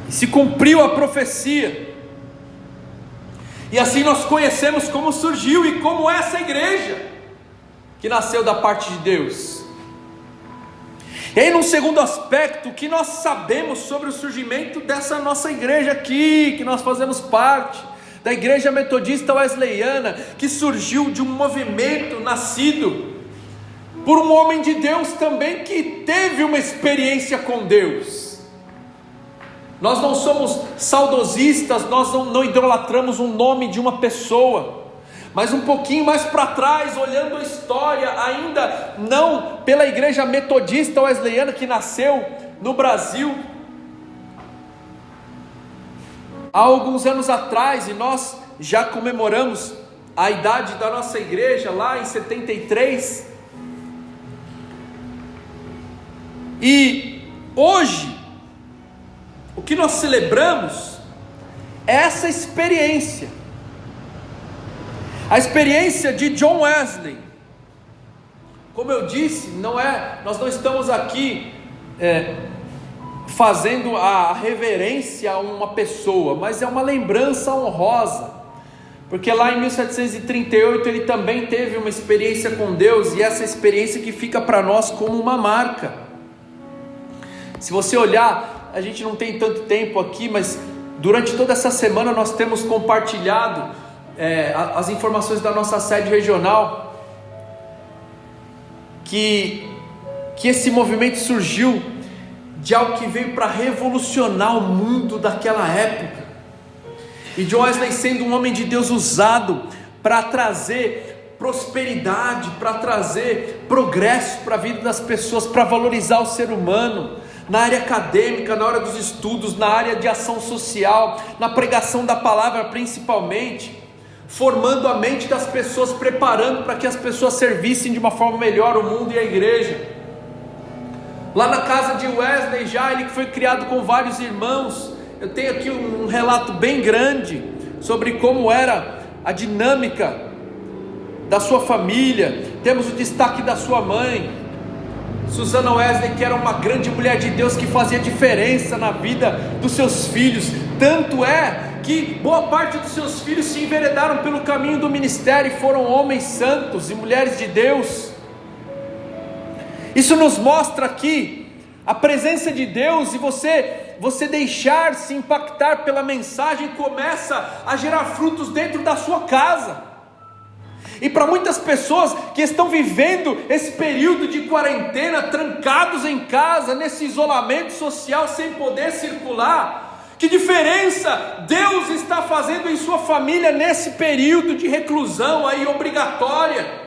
se cumpriu a profecia, e assim nós conhecemos como surgiu e como é essa igreja, que nasceu da parte de Deus. E aí, num segundo aspecto, o que nós sabemos sobre o surgimento dessa nossa igreja aqui, que nós fazemos parte, da Igreja Metodista Wesleyana, que surgiu de um movimento nascido por um homem de Deus também que teve uma experiência com Deus. Nós não somos saudosistas, nós não idolatramos o nome de uma pessoa, mas um pouquinho mais para trás, olhando a história, ainda não pela Igreja Metodista Wesleyana que nasceu no Brasil há alguns anos atrás, e nós já comemoramos a idade da nossa igreja lá em 73. E hoje, o que nós celebramos é essa experiência, a experiência de John Wesley. Como eu disse, nós não estamos aqui fazendo a reverência a uma pessoa, mas é uma lembrança honrosa, porque lá em 1738 ele também teve uma experiência com Deus, e essa experiência que fica para nós como uma marca. Se você olhar, a gente não tem tanto tempo aqui, mas durante toda essa semana nós temos compartilhado as informações da nossa sede regional, que esse movimento surgiu de algo que veio para revolucionar o mundo daquela época, e John Wesley sendo um homem de Deus usado para trazer prosperidade, para trazer progresso para a vida das pessoas, para valorizar o ser humano, na área acadêmica, na hora dos estudos, na área de ação social, na pregação da palavra principalmente, formando a mente das pessoas, preparando para que as pessoas servissem de uma forma melhor o mundo e a igreja. Lá na casa de Wesley, já ele foi criado com vários irmãos. Eu tenho aqui um relato bem grande sobre como era a dinâmica da sua família. Temos o destaque da sua mãe, Susana Wesley, que era uma grande mulher de Deus, que fazia diferença na vida dos seus filhos. Tanto é que boa parte dos seus filhos se enveredaram pelo caminho do ministério e foram homens santos e mulheres de Deus. Isso nos mostra aqui a presença de Deus, e você deixar-se impactar pela mensagem começa a gerar frutos dentro da sua casa. E para muitas pessoas que estão vivendo esse período de quarentena, trancados em casa, nesse isolamento social, sem poder circular, que diferença Deus está fazendo em sua família nesse período de reclusão aí obrigatória?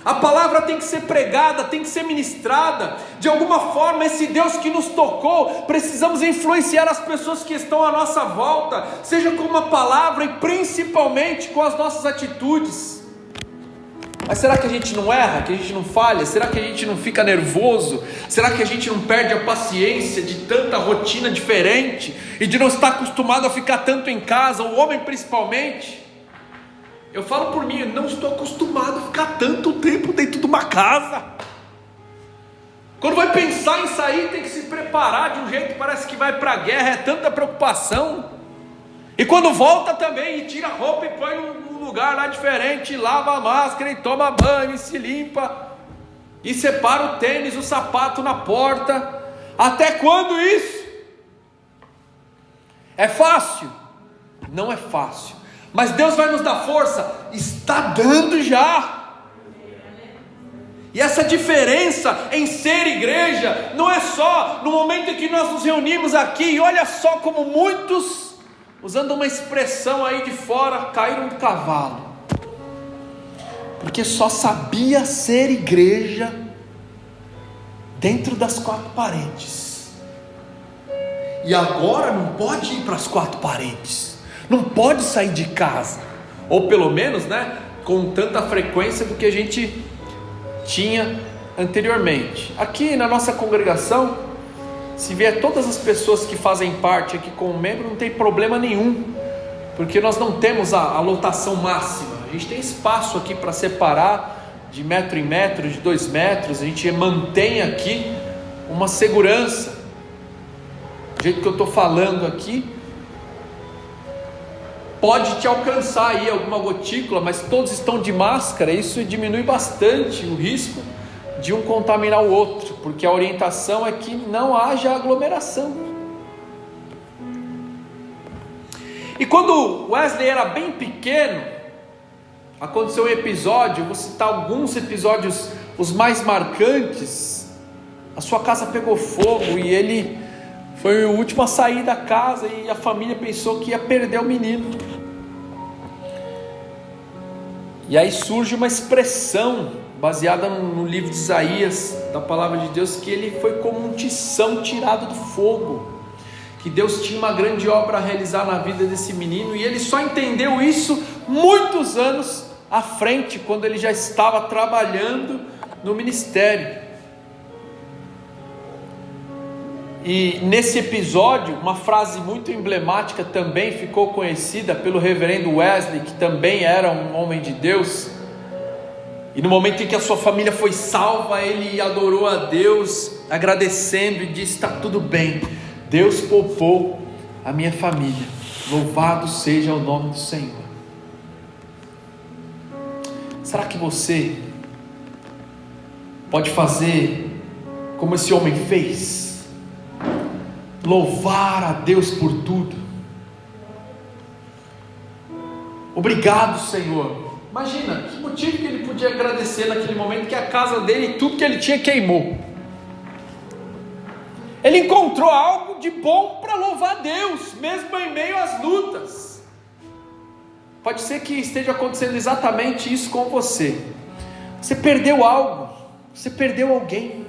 A palavra tem que ser pregada, tem que ser ministrada. De alguma forma, esse Deus que nos tocou, precisamos influenciar as pessoas que estão à nossa volta, seja com uma palavra e principalmente com as nossas atitudes. Mas será que a gente não erra, que a gente não falha? Será que a gente não fica nervoso? Será que a gente não perde a paciência de tanta rotina diferente e de não estar acostumado a ficar tanto em casa, o homem principalmente? Eu falo por mim, eu não estou acostumado a ficar tanto tempo dentro de uma casa. Quando vai pensar em sair, tem que se preparar de um jeito que parece que vai para a guerra, é tanta preocupação. E quando volta também, e tira a roupa e põe num lugar lá diferente, e lava a máscara, e toma banho, e se limpa, e separa o tênis, o sapato na porta. Até quando isso? É fácil? Não é fácil. Mas Deus vai nos dar força, está dando já. E essa diferença em ser igreja não é só no momento em que nós nos reunimos aqui, e olha só como muitos, usando uma expressão aí de fora, caíram do cavalo, porque só sabia ser igreja dentro das 4 paredes. E agora não pode ir para as 4 paredes, não pode sair de casa, ou pelo menos, com tanta frequência do que a gente tinha anteriormente. Aqui na nossa congregação, se vier todas as pessoas que fazem parte aqui como membro, não tem problema nenhum, porque nós não temos a lotação máxima. A gente tem espaço aqui para separar de metro em metro, de 2 metros. A gente mantém aqui uma segurança. Do jeito que eu estou falando aqui, pode te alcançar aí alguma gotícula, mas todos estão de máscara. Isso diminui bastante o risco de um contaminar o outro, porque a orientação é que não haja aglomeração. E quando Wesley era bem pequeno, aconteceu um episódio, vou citar alguns episódios, os mais marcantes. A sua casa pegou fogo e ele foi o último a sair da casa, e a família pensou que ia perder o menino. E aí surge uma expressão baseada no livro de Isaías, da palavra de Deus, que ele foi como um tição tirado do fogo, que Deus tinha uma grande obra a realizar na vida desse menino, e ele só entendeu isso muitos anos à frente, quando ele já estava trabalhando no ministério. E nesse episódio, uma frase muito emblemática também ficou conhecida pelo reverendo Wesley, que também era um homem de Deus. E no momento em que a sua família foi salva, ele adorou a Deus, agradecendo, e disse: está tudo bem, Deus poupou a minha família, louvado seja o nome do Senhor. Será que você pode fazer como esse homem fez? Louvar a Deus por tudo. Obrigado, Senhor. Imagina, que motivo que ele podia agradecer naquele momento, que a casa dele e tudo que ele tinha queimou. Ele encontrou algo de bom para louvar a Deus, mesmo em meio às lutas. Pode ser que esteja acontecendo exatamente isso com você. Você perdeu algo, você perdeu alguém,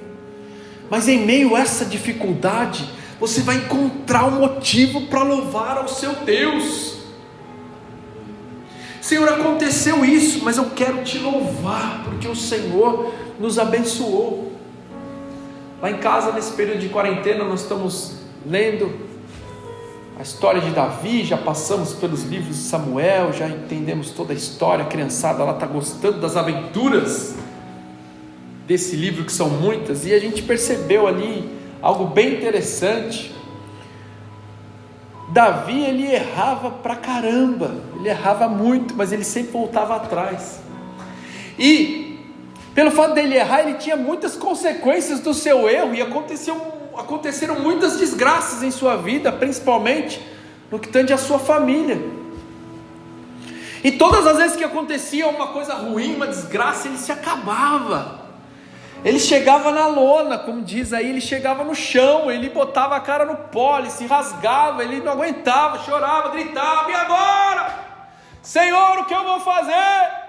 mas em meio a essa dificuldade, você vai encontrar um motivo para louvar ao seu Deus. Senhor, aconteceu isso, mas eu quero te louvar, porque o Senhor nos abençoou. Lá em casa, nesse período de quarentena, nós estamos lendo a história de Davi, já passamos pelos livros de Samuel, já entendemos toda a história. A criançada lá está gostando das aventuras desse livro, que são muitas, e a gente percebeu ali algo bem interessante. Davi, ele errava pra caramba, ele errava muito, mas ele sempre voltava atrás, e pelo fato dele errar, ele tinha muitas consequências do seu erro, e aconteceram muitas desgraças em sua vida, principalmente no que tange a sua família. E todas as vezes que acontecia uma coisa ruim, uma desgraça, ele se acabava. Ele chegava na lona, como diz aí, ele chegava no chão, ele botava a cara no pó, ele se rasgava, ele não aguentava, chorava, gritava: e agora? Senhor, o que eu vou fazer?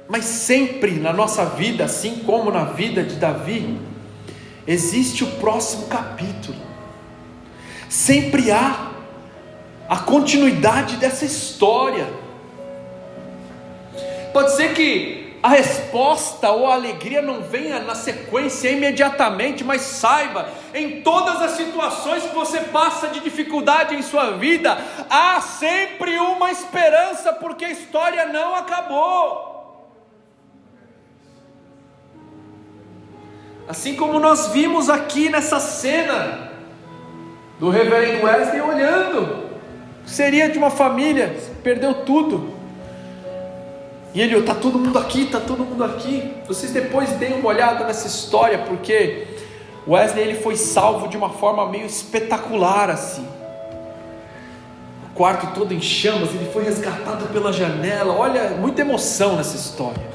Mas sempre na nossa vida, assim como na vida de Davi, existe o próximo capítulo. Sempre há a continuidade dessa história. Pode ser que a resposta ou a alegria não venha na sequência imediatamente, mas saiba, em todas as situações que você passa de dificuldade em sua vida, há sempre uma esperança, porque a história não acabou. Assim como nós vimos aqui nessa cena do reverendo Wesley olhando, seria de uma família, perdeu tudo. E ele: está todo mundo aqui, está todo mundo aqui. Vocês depois deem uma olhada nessa história, porque Wesley, ele foi salvo de uma forma meio espetacular assim. O quarto todo em chamas, ele foi resgatado pela janela. Olha, muita emoção nessa história.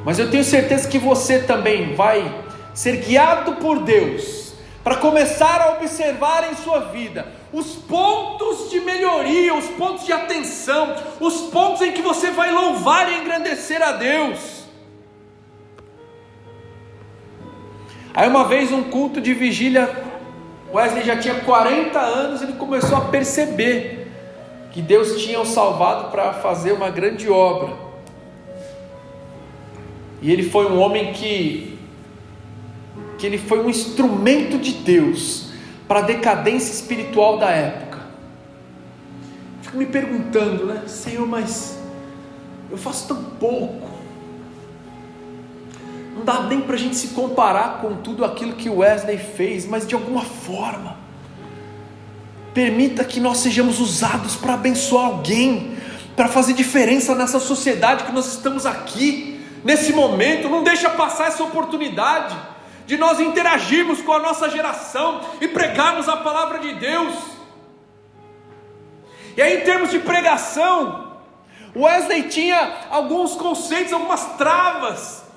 Mas eu tenho certeza que você também vai ser guiado por Deus para começar a observar em sua vida os pontos de melhoria, os pontos de atenção, os pontos em que você vai louvar e engrandecer a Deus. Aí uma vez, um culto de vigília, Wesley já tinha 40 anos, ele começou a perceber que Deus tinha o salvado para fazer uma grande obra. E ele foi um homem que ele foi um instrumento de Deus para a decadência espiritual da época. Fico me perguntando, né, Senhor, mas eu faço tão pouco. Não dá nem para a gente se comparar com tudo aquilo que Wesley fez, mas de alguma forma, permita que nós sejamos usados para abençoar alguém, para fazer diferença nessa sociedade que nós estamos aqui, nesse momento. Não deixa passar essa oportunidade de nós interagirmos com a nossa geração e pregarmos a palavra de Deus. E aí, em termos de pregação, Wesley tinha alguns conceitos, algumas travas.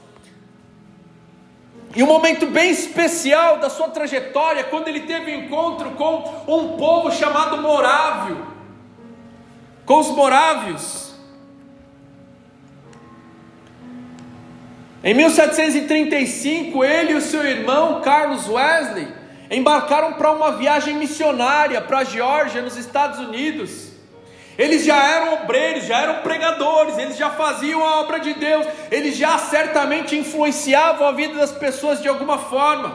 E um momento bem especial da sua trajetória, quando ele teve encontro com um povo chamado morávio, com os morávios. Em 1735, ele e o seu irmão Carlos Wesley embarcaram para uma viagem missionária para a Geórgia, nos Estados Unidos. Eles já eram obreiros, já eram pregadores, eles já faziam a obra de Deus, eles já certamente influenciavam a vida das pessoas de alguma forma.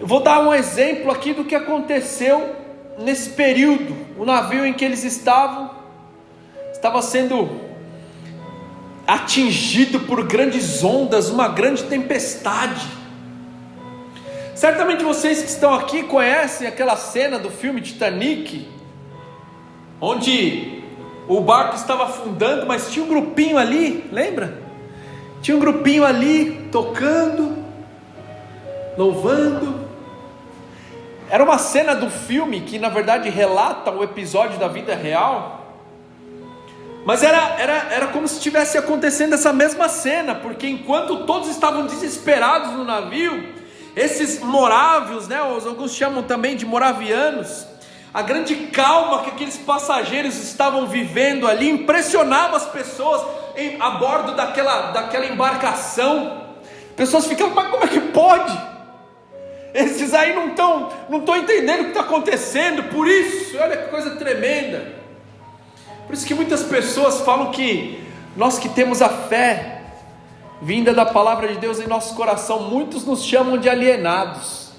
Eu vou dar um exemplo aqui do que aconteceu nesse período. O navio em que eles estava sendo atingido por grandes ondas, uma grande tempestade. Certamente vocês que estão aqui conhecem aquela cena do filme Titanic, onde o barco estava afundando, mas tinha um grupinho ali, lembra? Tinha um grupinho ali, tocando, louvando. Era uma cena do filme que na verdade relata o episódio da vida real, mas era como se estivesse acontecendo essa mesma cena, porque enquanto todos estavam desesperados no navio, esses morávios, né, alguns chamam também de moravianos, a grande calma que aqueles passageiros estavam vivendo ali impressionava as pessoas a bordo daquela embarcação. Pessoas ficavam, mas como é que pode? Esses aí não estão entendendo o que está acontecendo. Por isso, olha que coisa tremenda. Por isso que muitas pessoas falam que nós que temos a fé vinda da palavra de Deus em nosso coração, muitos nos chamam de alienados,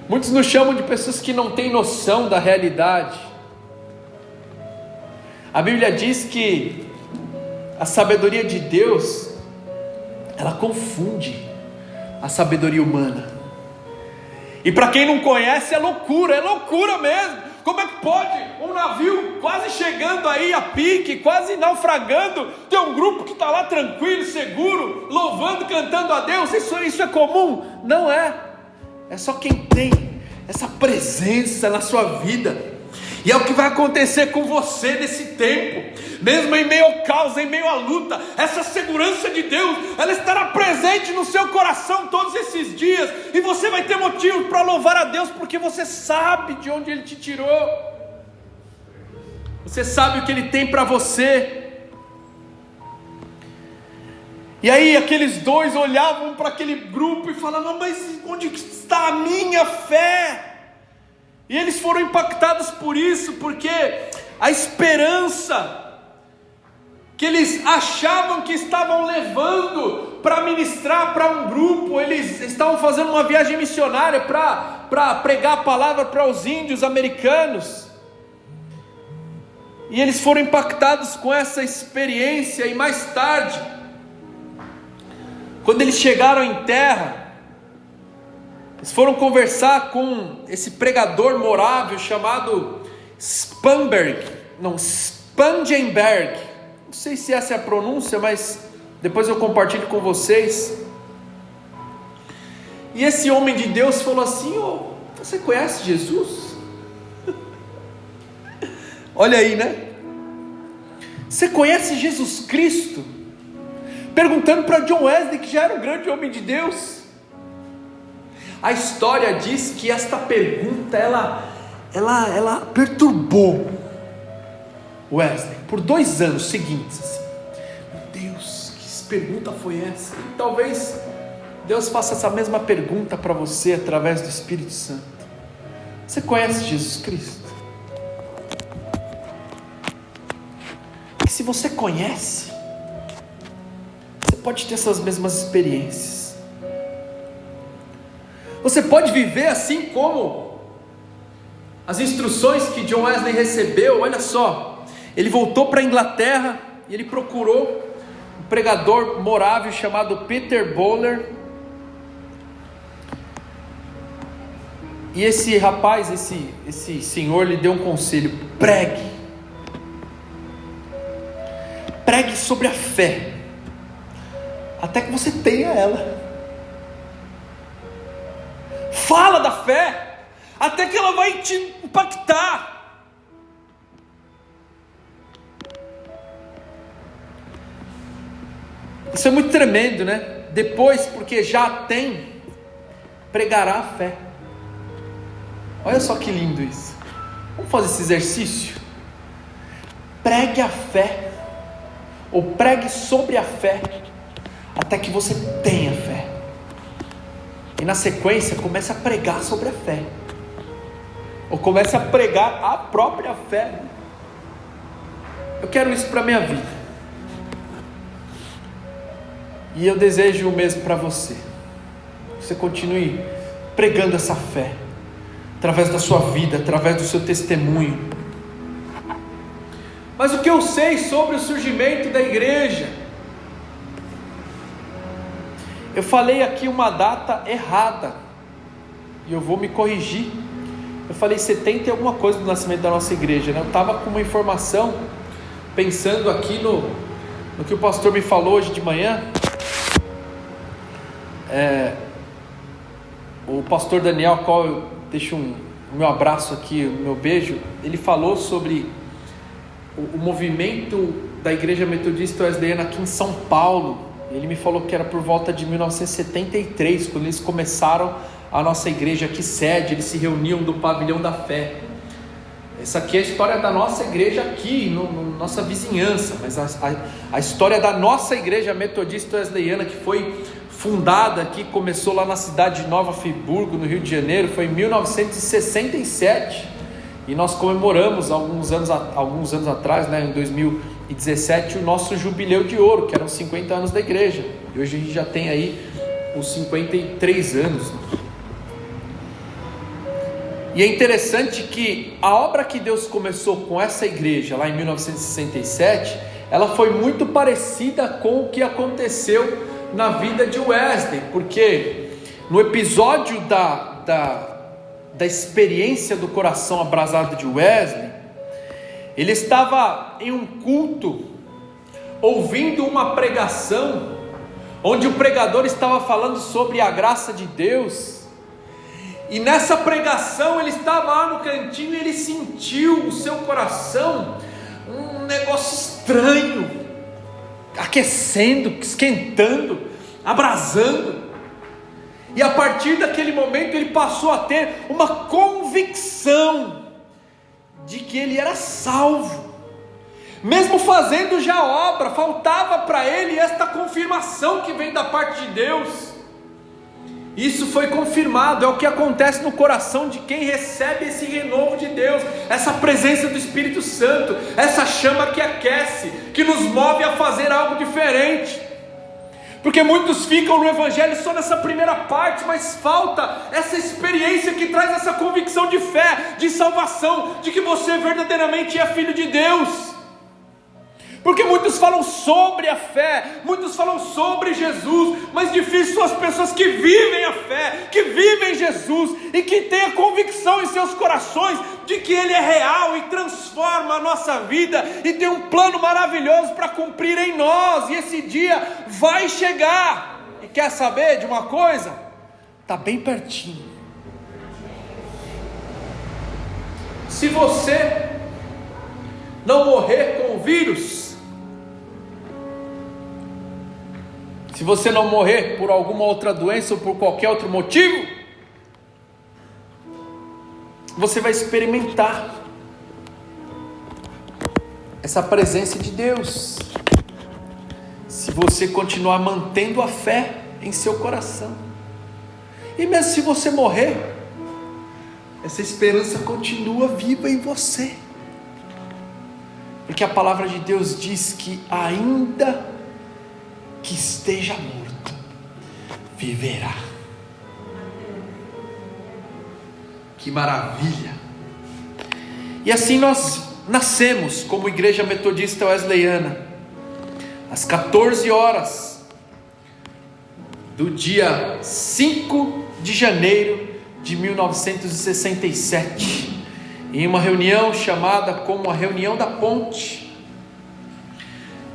muitos nos chamam de pessoas que não têm noção da realidade. A Bíblia diz que a sabedoria de Deus, ela confunde a sabedoria humana, e para quem não conhece é loucura mesmo. Como é que pode um navio quase chegando aí a pique, quase naufragando, ter um grupo que está lá tranquilo, seguro, louvando, cantando a Deus? Isso é comum? Não é. É só quem tem essa presença na sua vida. E é o que vai acontecer com você nesse tempo, mesmo em meio ao caos, em meio à luta. Essa segurança de Deus, ela estará presente no seu coração todos esses dias, e você vai ter motivo para louvar a Deus, porque você sabe de onde Ele te tirou, você sabe o que Ele tem para você. E aí aqueles dois olhavam para aquele grupo e falavam, mas onde está a minha fé? E eles foram impactados por isso, porque a esperança que eles achavam que estavam levando para ministrar para um grupo, eles estavam fazendo uma viagem missionária para pregar a palavra para os índios americanos, e eles foram impactados com essa experiência. E mais tarde, quando eles chegaram em terra, eles foram conversar com esse pregador morável chamado Spangenberg. Não sei se essa é a pronúncia, mas depois eu compartilho com vocês. E esse homem de Deus falou assim: você conhece Jesus? Olha aí, né? Você conhece Jesus Cristo? Perguntando para John Wesley, que já era um grande homem de Deus. A história diz que esta pergunta, ela perturbou Wesley por 2 anos seguintes. Assim. Meu Deus, que pergunta foi essa? E talvez Deus faça essa mesma pergunta para você através do Espírito Santo. Você conhece Jesus Cristo? E se você conhece, você pode ter essas mesmas experiências. Você pode viver assim como as instruções que John Wesley recebeu. Olha só, ele voltou para a Inglaterra e ele procurou um pregador morável chamado Peter Bowler. E esse rapaz, esse senhor lhe deu um conselho: pregue sobre a fé, até que você tenha ela. Fala da fé, até que ela vai te impactar. Isso é muito tremendo, né? Depois, porque já tem, pregará a fé. Olha só que lindo isso. Vamos fazer esse exercício? Pregue a fé, ou pregue sobre a fé, até que você tenha fé. E na sequência, comece a pregar sobre a fé, ou comece a pregar a própria fé. Eu quero isso para a minha vida, e eu desejo o mesmo para você. Você continue pregando essa fé, através da sua vida, através do seu testemunho. Mas o que eu sei sobre o surgimento da igreja? Eu falei aqui uma data errada, e eu vou me corrigir. Eu falei 70 e alguma coisa do nascimento da nossa igreja, né? Eu estava com uma informação, pensando aqui no que o pastor me falou hoje de manhã. O pastor Daniel, ao qual eu deixo o meu abraço aqui, o meu beijo, ele falou sobre o movimento da igreja metodista wesleyana aqui em São Paulo. Ele me falou que era por volta de 1973, quando eles começaram a nossa igreja aqui, sede, eles se reuniam do Pavilhão da Fé. Essa aqui é a história da nossa igreja aqui, nossa vizinhança, mas a história da nossa igreja metodista wesleyana, que foi fundada aqui, começou lá na cidade de Nova Friburgo, no Rio de Janeiro, foi em 1967, e nós comemoramos alguns anos atrás, né, em 2017, o nosso jubileu de ouro, que eram 50 anos da igreja, e hoje a gente já tem aí os 53 anos. E é interessante que a obra que Deus começou com essa igreja lá em 1967, ela foi muito parecida com o que aconteceu na vida de Wesley, porque no episódio da experiência do coração abrasado de Wesley, ele estava em um culto, ouvindo uma pregação, onde o pregador estava falando sobre a graça de Deus, e nessa pregação ele estava lá no cantinho e ele sentiu o seu coração um negócio estranho, aquecendo, esquentando, abrasando. E a partir daquele momento ele passou a ter uma convicção de que ele era salvo. Mesmo fazendo já obra, faltava para ele esta confirmação que vem da parte de Deus. Isso foi confirmado, é o que acontece no coração de quem recebe esse renovo de Deus, essa presença do Espírito Santo, essa chama que aquece, que nos move a fazer algo diferente. Porque muitos ficam no Evangelho só nessa primeira parte, mas falta essa experiência que traz essa convicção de fé, de salvação, de que você verdadeiramente é filho de Deus. Porque muitos falam sobre a fé, muitos falam sobre Jesus, mas difíceis são as pessoas que vivem a fé, que vivem Jesus e que têm a convicção em seus corações de que Ele é real e transforma a nossa vida e tem um plano maravilhoso para cumprir em nós, e esse dia vai chegar. E quer saber de uma coisa? Está bem pertinho. Se você não morrer com o vírus, se você não morrer por alguma outra doença ou por qualquer outro motivo, você vai experimentar essa presença de Deus, se você continuar mantendo a fé em seu coração. E mesmo se você morrer, essa esperança continua viva em você, porque a palavra de Deus diz que ainda que esteja morto, viverá. Que maravilha! E assim nós nascemos como Igreja Metodista Wesleyana, às 14 horas do dia 5 de janeiro de 1967, em uma reunião chamada como a Reunião da Ponte,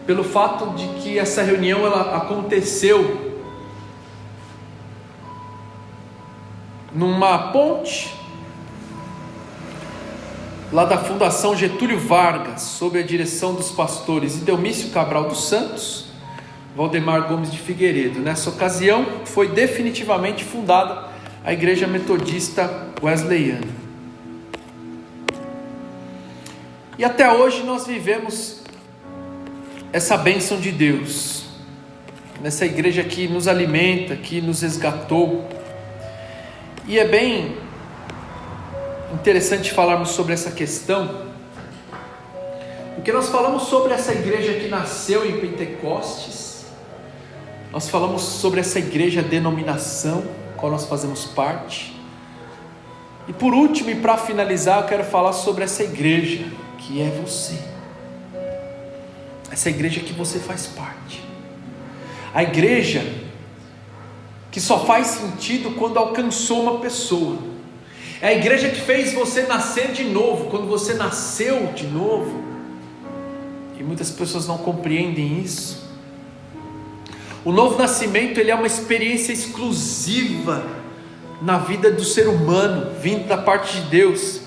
pelo fato de que essa reunião ela aconteceu numa ponte lá da Fundação Getúlio Vargas, sob a direção dos pastores Idelmício Cabral dos Santos, Valdemar Gomes de Figueiredo. Nessa ocasião foi definitivamente fundada a Igreja Metodista Wesleyana. E até hoje nós vivemos essa bênção de Deus, nessa igreja que nos alimenta, que nos resgatou. E é bem interessante falarmos sobre essa questão, porque nós falamos sobre essa igreja que nasceu em Pentecostes, nós falamos sobre essa igreja denominação, qual nós fazemos parte, e por último e para finalizar eu quero falar sobre essa igreja que é você, essa igreja que você faz parte, a igreja que só faz sentido quando alcançou uma pessoa. É a igreja que fez você nascer de novo, quando você nasceu de novo. E muitas pessoas não compreendem isso. O novo nascimento, ele é uma experiência exclusiva na vida do ser humano, vindo da parte de Deus.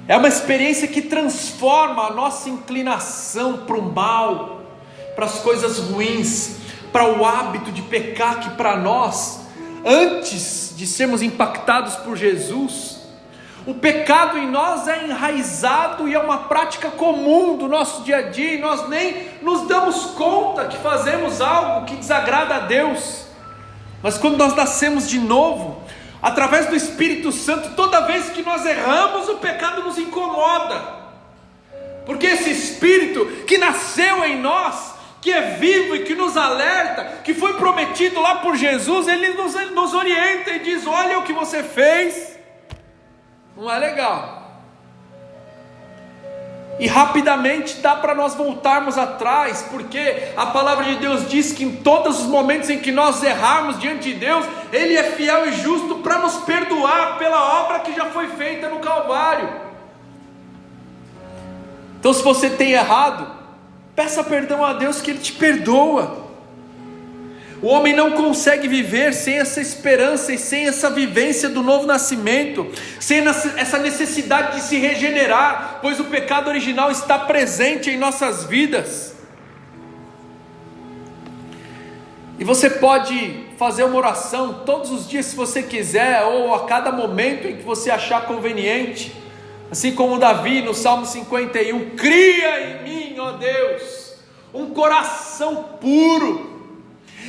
É uma experiência que transforma a nossa inclinação para o mal, para as coisas ruins, para o hábito de pecar que para nós, antes de sermos impactados por Jesus, o pecado em nós é enraizado e é uma prática comum do nosso dia a dia, e nós nem nos damos conta que fazemos algo que desagrada a Deus. Mas quando nós nascemos de novo, através do Espírito Santo, toda vez que nós erramos, o pecado nos incomoda, porque esse Espírito que nasceu em nós, que é vivo e que nos alerta, que foi prometido lá por Jesus, ele nos orienta e diz: olha o que você fez, não é legal. E rapidamente dá para nós voltarmos atrás, porque a palavra de Deus diz que em todos os momentos em que nós errarmos diante de Deus, Ele é fiel e justo para nos perdoar pela obra que já foi feita no Calvário. Então, se você tem errado, peça perdão a Deus, que Ele te perdoa. O homem não consegue viver sem essa esperança e sem essa vivência do novo nascimento, sem essa necessidade de se regenerar, pois o pecado original está presente em nossas vidas. E você pode fazer uma oração todos os dias se você quiser, ou a cada momento em que você achar conveniente, assim como Davi no Salmo 51, cria em mim, ó Deus, um coração puro,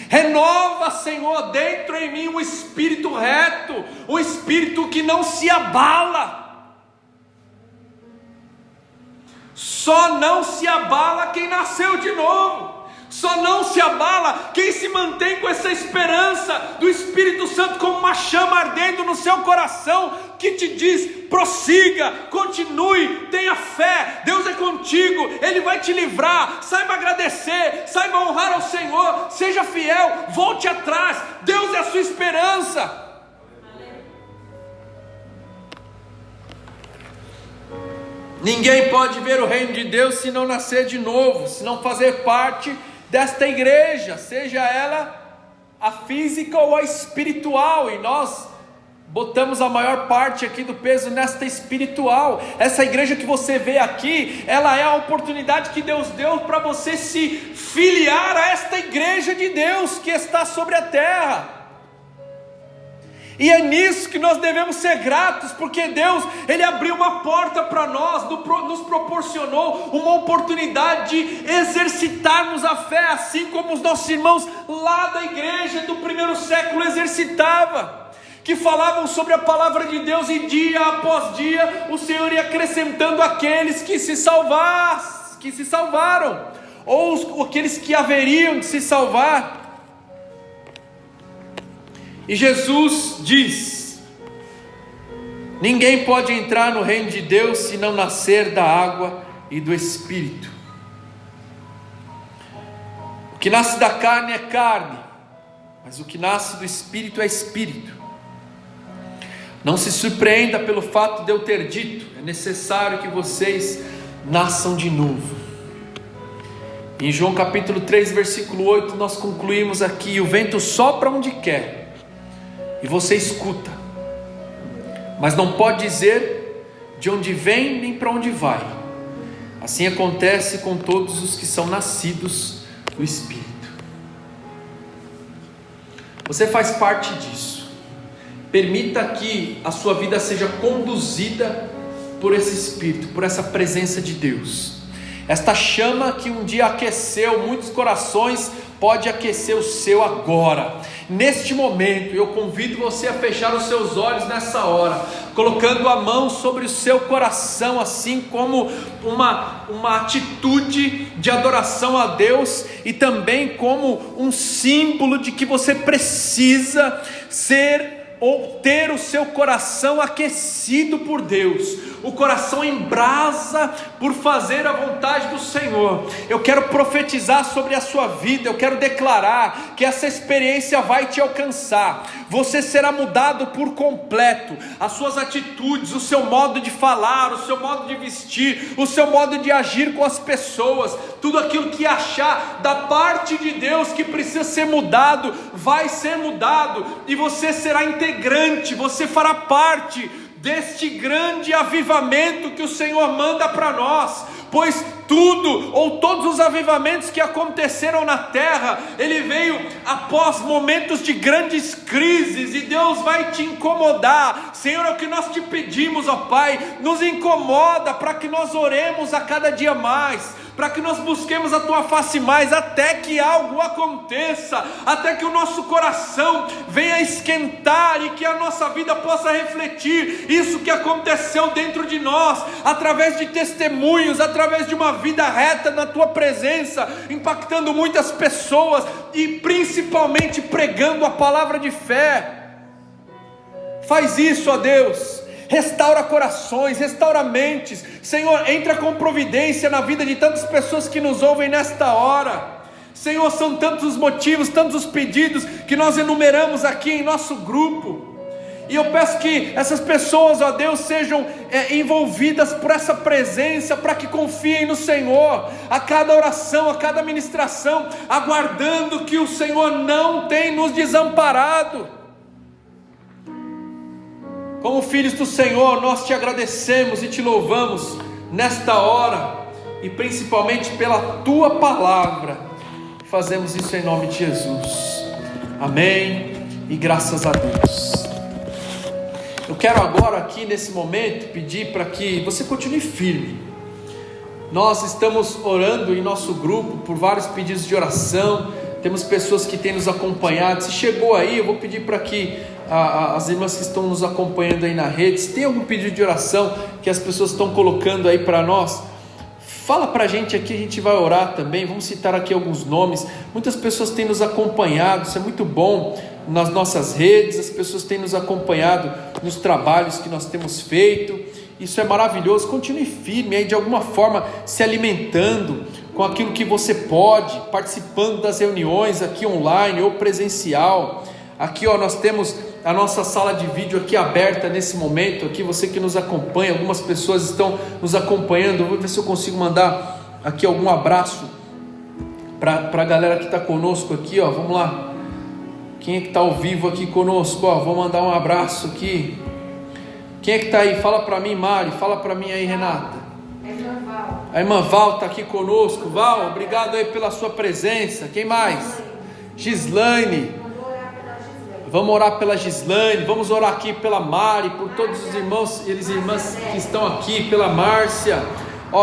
renova, Senhor, dentro em mim um espírito reto, um espírito que não se abala. Só não se abala quem nasceu de novo, só não se abala quem se mantém com essa esperança do Espírito Santo como uma chama ardendo no seu coração, que te diz: prossiga, continue, tenha fé, Deus é contigo, Ele vai te livrar, saiba agradecer, saiba honrar ao Senhor, seja fiel, volte atrás, Deus é a sua esperança. Ninguém pode ver o reino de Deus se não nascer de novo, se não fazer parte desta igreja, seja ela a física ou a espiritual, e nós botamos a maior parte aqui do peso nesta espiritual. Essa igreja que você vê aqui, ela é a oportunidade que Deus deu para você se filiar a esta igreja de Deus que está sobre a terra. E é nisso que nós devemos ser gratos, porque Deus, Ele abriu uma porta para nós, nos proporcionou uma oportunidade de exercitarmos a fé, assim como os nossos irmãos lá da igreja do primeiro século exercitavam, que falavam sobre a palavra de Deus, e dia após dia o Senhor ia acrescentando aqueles que se salvaram, ou aqueles que haveriam de se salvar. E Jesus diz: ninguém pode entrar no reino de Deus se não nascer da água e do Espírito. O que nasce da carne é carne, mas o que nasce do Espírito é Espírito. Não se surpreenda pelo fato de eu ter dito: é necessário que vocês nasçam de novo. Em João capítulo 3, versículo 8, nós concluímos aqui: o vento sopra onde quer, e você escuta, mas não pode dizer de onde vem nem para onde vai. Assim acontece com todos os que são nascidos do Espírito. Você faz parte disso. Permita que a sua vida seja conduzida por esse Espírito, por essa presença de Deus. Esta chama que um dia aqueceu muitos corações pode aquecer o seu agora. Neste momento, eu convido você a fechar os seus olhos nessa hora, colocando a mão sobre o seu coração, assim como uma atitude de adoração a Deus, e também como um símbolo de que você precisa ser ou ter o seu coração aquecido por Deus, o coração em brasa por fazer a vontade do Senhor. Eu quero profetizar sobre a sua vida, eu quero declarar que essa experiência vai te alcançar. Você será mudado por completo, as suas atitudes, o seu modo de falar, o seu modo de vestir, o seu modo de agir com as pessoas, tudo aquilo que achar da parte de Deus que precisa ser mudado, vai ser mudado, e você será integrante, você fará parte deste grande avivamento que o Senhor manda para nós, pois tudo, ou todos os avivamentos que aconteceram na terra, ele veio após momentos de grandes crises, e Deus vai te incomodar. Senhor, é o que nós te pedimos, ó Pai, nos incomoda para que nós oremos a cada dia mais, para que nós busquemos a Tua face mais, até que algo aconteça, até que o nosso coração venha esquentar, e que a nossa vida possa refletir isso que aconteceu dentro de nós, através de testemunhos, através de uma vida reta na Tua presença, impactando muitas pessoas, e principalmente pregando a palavra de fé. Faz isso, ó Deus. Restaura corações, restaura mentes. Senhor, entra com providência na vida de tantas pessoas que nos ouvem nesta hora. Senhor, são tantos os motivos, tantos os pedidos que nós enumeramos aqui em nosso grupo, e eu peço que essas pessoas, ó Deus, sejam envolvidas por essa presença, para que confiem no Senhor, a cada oração, a cada ministração, aguardando que o Senhor não tem nos desamparado. Como filhos do Senhor, nós te agradecemos e te louvamos nesta hora, e principalmente pela Tua palavra. Fazemos isso em nome de Jesus. Amém e graças a Deus. Eu quero agora aqui nesse momento pedir para que você continue firme. Nós estamos orando em nosso grupo por vários pedidos de oração, temos pessoas que têm nos acompanhado. Se chegou aí, eu vou pedir para que as irmãs que estão nos acompanhando aí na rede, se tem algum pedido de oração que as pessoas estão colocando aí para nós, fala para a gente aqui, a gente vai orar também. Vamos citar aqui alguns nomes. Muitas pessoas têm nos acompanhado, isso é muito bom, nas nossas redes. As pessoas têm nos acompanhado nos trabalhos que nós temos feito, isso é maravilhoso. Continue firme aí, de alguma forma se alimentando com aquilo que você pode, participando das reuniões aqui online ou presencial. Aqui ó, nós temos a nossa sala de vídeo aqui aberta nesse momento, aqui você que nos acompanha, algumas pessoas estão nos acompanhando. Eu vou ver se eu consigo mandar aqui algum abraço para a galera que está conosco aqui, ó. Vamos lá, quem é que está ao vivo aqui conosco, ó? Vou mandar um abraço aqui. Quem é que está aí? Fala para mim, Mari, fala para mim aí, Renata. A irmã Val está aqui conosco. Val, obrigado aí pela sua presença. Quem mais? Gislaine. vamos orar pela Gislaine, vamos orar aqui pela Mari, por todos os irmãos e irmãs que estão aqui, pela Márcia.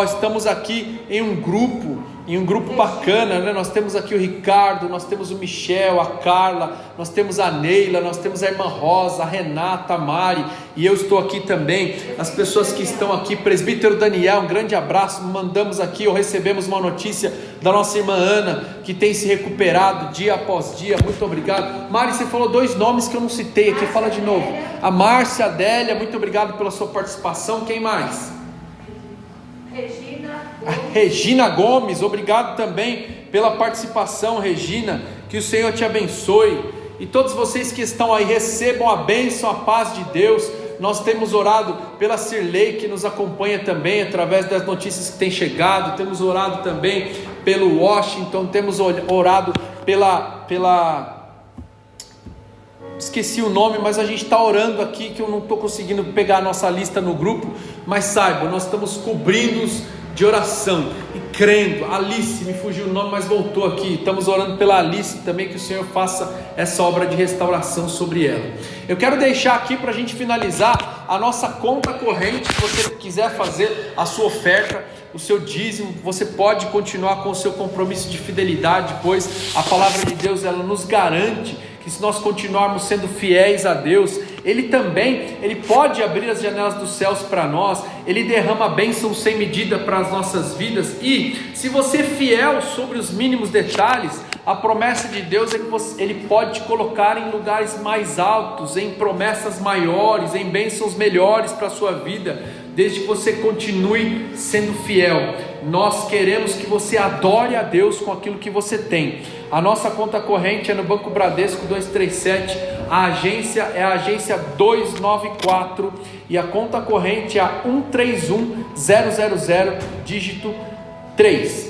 Estamos aqui em um grupo bacana, né? Nós temos aqui o Ricardo, nós temos o Michel, a Carla, nós temos a Neila, nós temos a irmã Rosa, a Renata, a Mari, e eu estou aqui também. As pessoas que estão aqui, presbítero Daniel, um grande abraço. Mandamos aqui, ou recebemos uma notícia da nossa irmã Ana, que tem se recuperado dia após dia. Muito obrigado. Mari, você falou 2 nomes que eu não citei aqui, fala de novo. A Márcia, a Adélia, muito obrigado pela sua participação. Quem mais? Regina Gomes, obrigado também pela participação, Regina. Que o Senhor te abençoe. E todos vocês que estão aí, recebam a bênção, a paz de Deus. Nós temos orado pela Cirlei, que nos acompanha também através das notícias que têm chegado. Temos orado também pelo Washington. Temos orado esqueci o nome, mas a gente está orando aqui, que eu não estou conseguindo pegar a nossa lista no grupo, mas saiba, nós estamos cobrindo-os de oração e crendo. Alice, me fugiu o nome, mas voltou aqui. Estamos orando pela Alice também, que o Senhor faça essa obra de restauração sobre ela. Eu quero deixar aqui para a gente finalizar a nossa conta corrente. Se você quiser fazer a sua oferta, o seu dízimo, você pode continuar com o seu compromisso de fidelidade, pois a palavra de Deus, ela nos garante que se nós continuarmos sendo fiéis a Deus, Ele pode abrir as janelas dos céus para nós. Ele derrama bênçãos sem medida para as nossas vidas. E se você é fiel sobre os mínimos detalhes, a promessa de Deus é que Ele pode te colocar em lugares mais altos, em promessas maiores, em bênçãos melhores para a sua vida, desde que você continue sendo fiel. Nós queremos que você adore a Deus com aquilo que você tem. A nossa conta corrente é no Banco Bradesco 237, a agência é a agência 294 e a conta corrente é a 131000, dígito 3.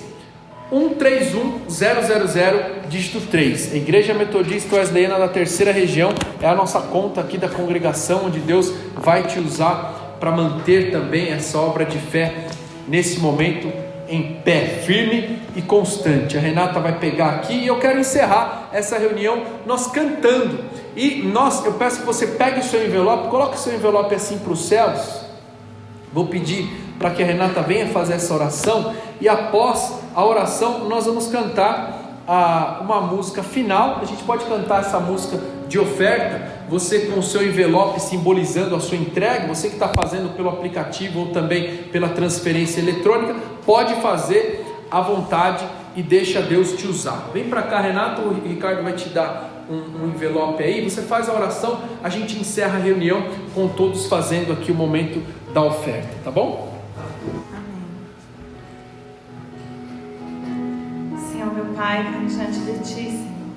131000, dígito 3. A Igreja Metodista Wesleyana da Terceira Região é a nossa conta aqui da congregação, onde Deus vai te usar para manter também essa obra de fé nesse momento em pé, firme e constante. A Renata vai pegar aqui e eu quero encerrar essa reunião nós cantando. Eu peço que você pegue o seu envelope, coloque o seu envelope assim para os céus. Vou pedir para que a Renata venha fazer essa oração, e após a oração nós vamos cantar uma música final. A gente pode cantar essa música de oferta, você com o seu envelope simbolizando a sua entrega. Você que está fazendo pelo aplicativo ou também pela transferência eletrônica, pode fazer à vontade e deixa Deus te usar. Vem para cá, Renato, o Ricardo vai te dar um envelope aí, você faz a oração, a gente encerra a reunião com todos fazendo aqui o momento da oferta, tá bom? Senhor meu Pai, vamos diante de Ti, Senhor,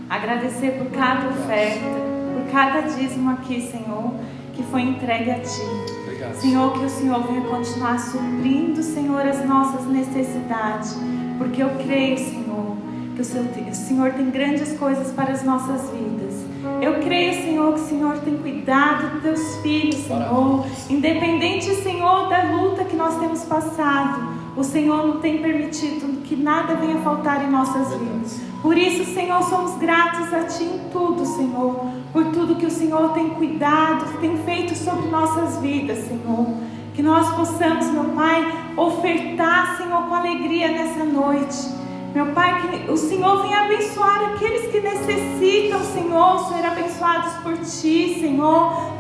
agradecer por cada oferta, por cada dízimo aqui, Senhor, que foi entregue a Ti. Obrigado. Senhor, que o Senhor venha continuar suprindo, Senhor, as nossas necessidades, porque eu creio, Senhor, que o Senhor tem grandes coisas para as nossas vidas. Eu creio, Senhor, que o Senhor tem cuidado dos Teus filhos, Senhor, independente, Senhor, da luta que nós temos passado, o Senhor não tem permitido que nada venha faltar em nossas vidas. Por isso, Senhor, somos gratos a Ti em tudo, Senhor, por tudo que o Senhor tem cuidado, tem feito sobre nossas vidas, Senhor. Que nós possamos, meu Pai, ofertar, Senhor, com alegria nessa noite. Meu Pai, que o Senhor venha abençoar aqueles que necessitam, Senhor, ser abençoados por Ti, Senhor,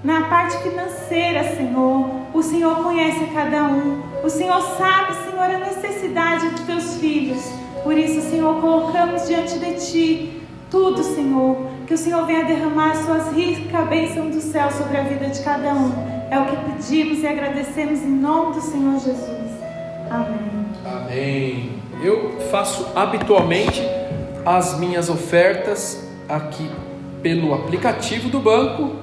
na parte financeira, Senhor. O Senhor conhece a cada um. O Senhor sabe, Senhor, a necessidade dos Teus filhos. Por isso, Senhor, colocamos diante de Ti tudo, Senhor. Que o Senhor venha derramar a Suas ricas bênçãos do céu sobre a vida de cada um. É o que pedimos e agradecemos em nome do Senhor Jesus. Amém. Amém. Eu faço habitualmente as minhas ofertas aqui pelo aplicativo do banco.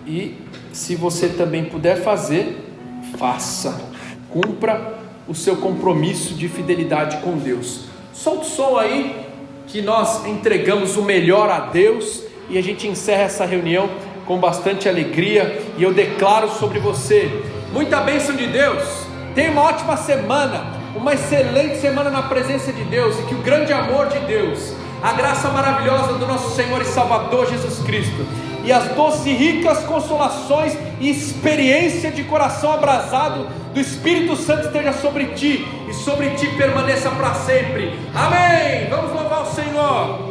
E se você também puder fazer, faça. Cumpra o seu compromisso de fidelidade com Deus. Solta o som aí, que nós entregamos o melhor a Deus e a gente encerra essa reunião com bastante alegria. E eu declaro sobre você muita bênção de Deus. Tenha uma ótima semana, uma excelente semana na presença de Deus, e que o grande amor de Deus, a graça maravilhosa do nosso Senhor e Salvador Jesus Cristo, e as doces e ricas consolações e experiência de coração abrasado do Espírito Santo esteja sobre ti, e sobre ti permaneça para sempre. Amém. Vamos louvar o Senhor.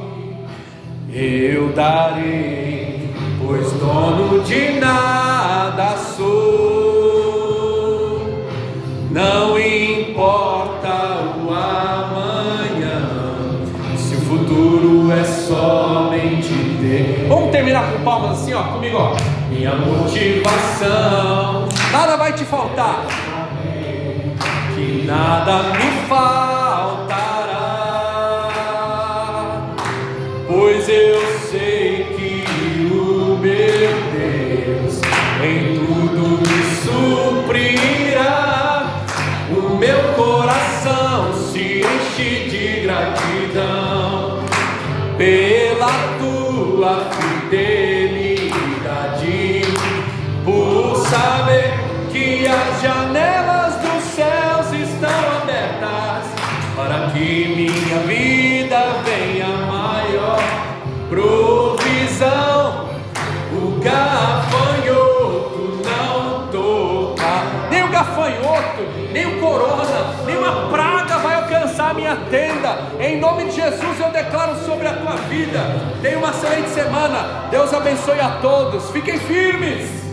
Eu darei, pois dono de nada sou, não importa o amanhã, se o futuro é somente Deus. Vamos terminar com palmas assim, ó, comigo, ó. Minha motivação, nada vai te faltar, que nada me faltará, pois eu sei que o meu Deus em tudo me suprirá. O meu coração se enche de gratidão pela tua fidelidade, por saber que as janelas dos céus estão abertas para que minha vida venha maior provisão. O gafanhoto não toca, nem o gafanhoto, nem o corona, nem uma praga vai alcançar a minha tenda. Em nome de Jesus eu declaro sobre a tua vida. Tenha uma excelente semana. Deus abençoe a todos. Fiquem firmes.